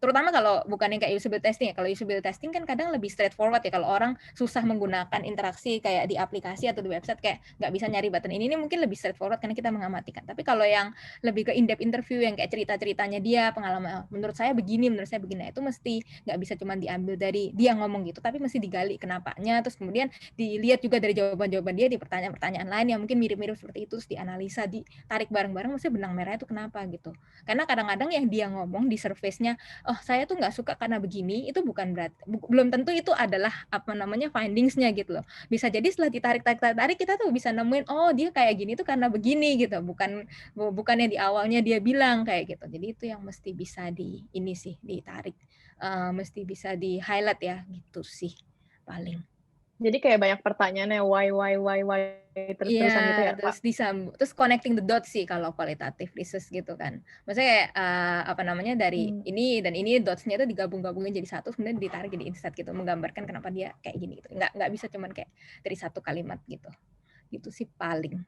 terutama kalau bukan yang kayak usability testing ya. Kalau usability testing kan kadang lebih straightforward ya. Kalau orang susah menggunakan interaksi kayak di aplikasi atau di website kayak nggak bisa nyari button ini mungkin lebih straightforward karena kita mengamatikan. Tapi kalau yang lebih ke in-depth interview yang kayak cerita-ceritanya dia, pengalaman menurut saya begini, itu mesti nggak bisa cuma diambil dari dia ngomong gitu, tapi mesti digali kenapanya, terus kemudian dilihat juga dari jawaban-jawaban dia di pertanyaan pertanyaan lain yang mungkin mirip-mirip seperti itu, terus dianalisa, ditarik bareng-bareng, maksudnya benang merah itu kenapa gitu. Karena kadang-kadang yang dia ngomong di surface-nya, oh saya tuh nggak suka karena begini, itu bukan berarti, belum tentu itu adalah apa namanya findings-nya gitu loh. Bisa jadi setelah ditarik kita tuh bisa nemuin, oh dia kayak gini tuh karena begini gitu, bukan yang di awalnya dia bilang kayak gitu. Jadi itu yang mesti bisa ditarik, mesti bisa di highlight ya gitu sih paling. Jadi kayak banyak pertanyaannya why terus-terusan gitu ya, Kak? Terus connecting the dots sih kalau kualitatif research gitu kan. Maksudnya kayak apa namanya dari ini dan ini dots-nya itu digabung-gabungin jadi satu, kemudian ditarik jadi insight gitu, menggambarkan kenapa dia kayak gini gitu. Nggak bisa cuman kayak dari satu kalimat gitu. Gitu sih paling.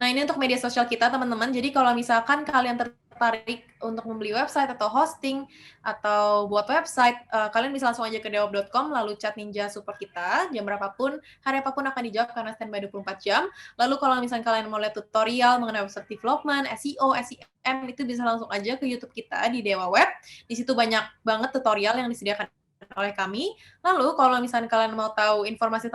Nah, ini untuk media sosial kita, teman-teman. Jadi kalau misalkan kalian tertarik untuk membeli website atau hosting atau buat website, kalian bisa langsung aja ke dewap.com, lalu chat Ninja support kita, jam berapapun, hari apapun akan dijawab karena standby 24 jam. Lalu kalau misalkan kalian mau lihat tutorial mengenai website development, SEO, SEM, itu bisa langsung aja ke YouTube kita di Dewa Web. Di situ banyak banget tutorial yang disediakan oleh kami. Lalu kalau misalnya kalian mau tahu informasi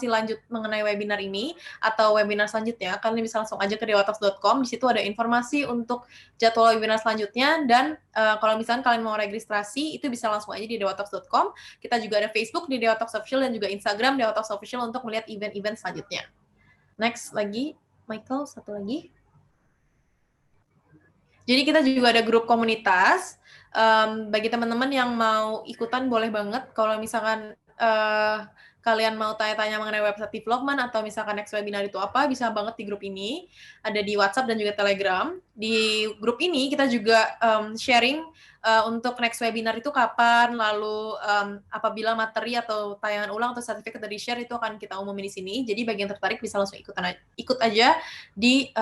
lanjut mengenai webinar ini atau webinar selanjutnya, kalian bisa langsung aja ke dewatalks.com. Di situ ada informasi untuk jadwal webinar selanjutnya, dan kalau misalnya kalian mau registrasi itu bisa langsung aja di dewatalks.com. Kita juga ada Facebook di Dewa Talks Official dan juga Instagram Dewa Talks Official untuk melihat event-event selanjutnya. Next lagi, Michael, satu lagi. Jadi kita juga ada grup komunitas. Bagi teman-teman yang mau ikutan boleh banget. Kalau misalkan kalian mau tanya-tanya mengenai website development atau misalkan next webinar itu apa, bisa banget di grup ini. Ada di WhatsApp dan juga Telegram. Di grup ini kita juga sharing untuk next webinar itu kapan, lalu apabila materi atau tayangan ulang atau sertifikat dari share itu akan kita umumin di sini. Jadi bagi yang tertarik bisa langsung ikut aja di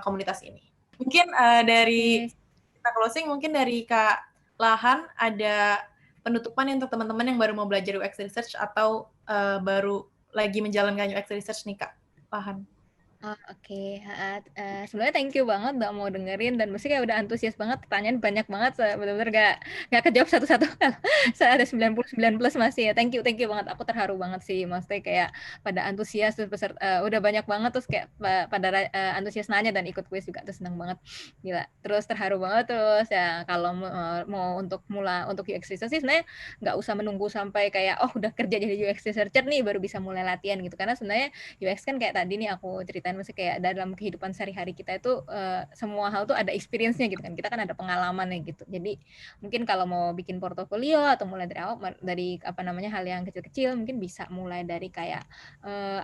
komunitas ini. Mungkin dari kita closing, mungkin dari Kak Lahan ada penutupan untuk teman-teman yang baru mau belajar UX Research atau baru lagi menjalankan UX Research nih, Kak Lahan. Oke. Sebenarnya thank you banget udah mau dengerin, dan mesti kayak udah antusias banget, pertanyaan banyak banget, benar-benar gak kejawab satu-satu. Saya ada 99 plus masih ya. Thank you banget, aku terharu banget sih, maksudnya kayak pada antusias, terus udah banyak banget, terus kayak pada antusias nanya dan ikut kuis juga, terus senang banget, gila. Terus terharu banget, terus ya kalau mau untuk UX research sih sebenarnya nggak usah menunggu sampai kayak udah kerja jadi UX researcher nih baru bisa mulai latihan gitu, karena sebenarnya UX kan kayak tadi nih aku ceritain, maksudnya kayak dalam kehidupan sehari-hari kita itu semua hal tuh ada experience-nya gitu kan, kita kan ada pengalamannya gitu. Jadi mungkin kalau mau bikin portofolio atau mulai dari awal, dari apa namanya hal yang kecil-kecil, mungkin bisa mulai dari kayak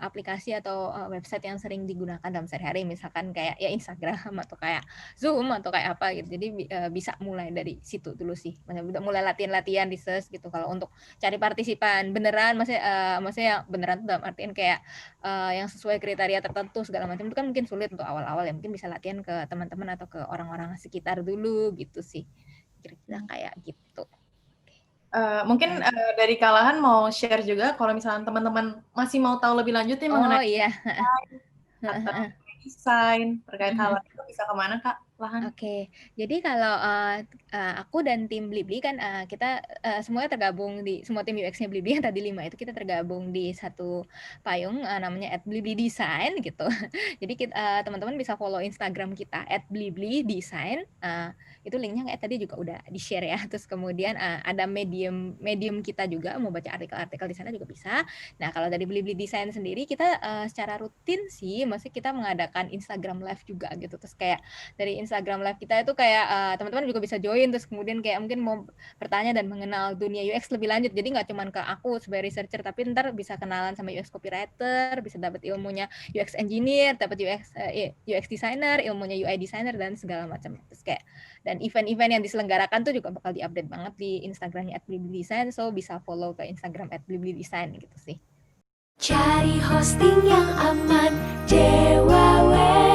aplikasi atau website yang sering digunakan dalam sehari-hari, misalkan kayak ya Instagram atau kayak Zoom atau kayak apa gitu. Jadi bisa mulai dari situ dulu sih, mulai latihan research gitu. Kalau untuk cari partisipan beneran, maksudnya beneran dalam artian kayak yang sesuai kriteria tertentu segala macam, itu kan mungkin sulit untuk awal-awal ya, mungkin bisa latihan ke teman-teman atau ke orang-orang sekitar dulu gitu sih, kira-kira kayak gitu. Mungkin dari Kak Lahan mau share juga kalau misalnya teman-teman masih mau tahu lebih lanjut nih mengenai atau desain terkait hal itu, bisa kemana, Kak Lahan? Oke, jadi kalau aku dan tim Blibli kan kita semuanya tergabung di semua tim UX-nya Blibli yang tadi 5 itu, kita tergabung di satu payung namanya @blibli_design gitu. Jadi teman-teman bisa follow Instagram kita @blibli_design. Itu linknya kayak tadi juga udah di-share ya. Terus kemudian ada medium kita juga, mau baca artikel-artikel di sana juga bisa. Nah, kalau dari Blibli Design sendiri kita secara rutin sih, maksudnya kita mengadakan Instagram Live juga gitu. Terus kayak dari Instagram Live kita itu kayak teman-teman juga bisa join, terus kemudian kayak mungkin mau bertanya dan mengenal dunia UX lebih lanjut. Jadi nggak cuma ke aku sebagai researcher, tapi ntar bisa kenalan sama UX copywriter, bisa dapat ilmunya UX engineer, dapat UX designer, ilmunya UI designer dan segala macam. Terus kayak dan event-event yang diselenggarakan tuh juga bakal diupdate banget di Instagramnya @blibli_design, so bisa follow ke Instagram @blibli_design gitu sih. Cari hosting yang aman, Dewa Web.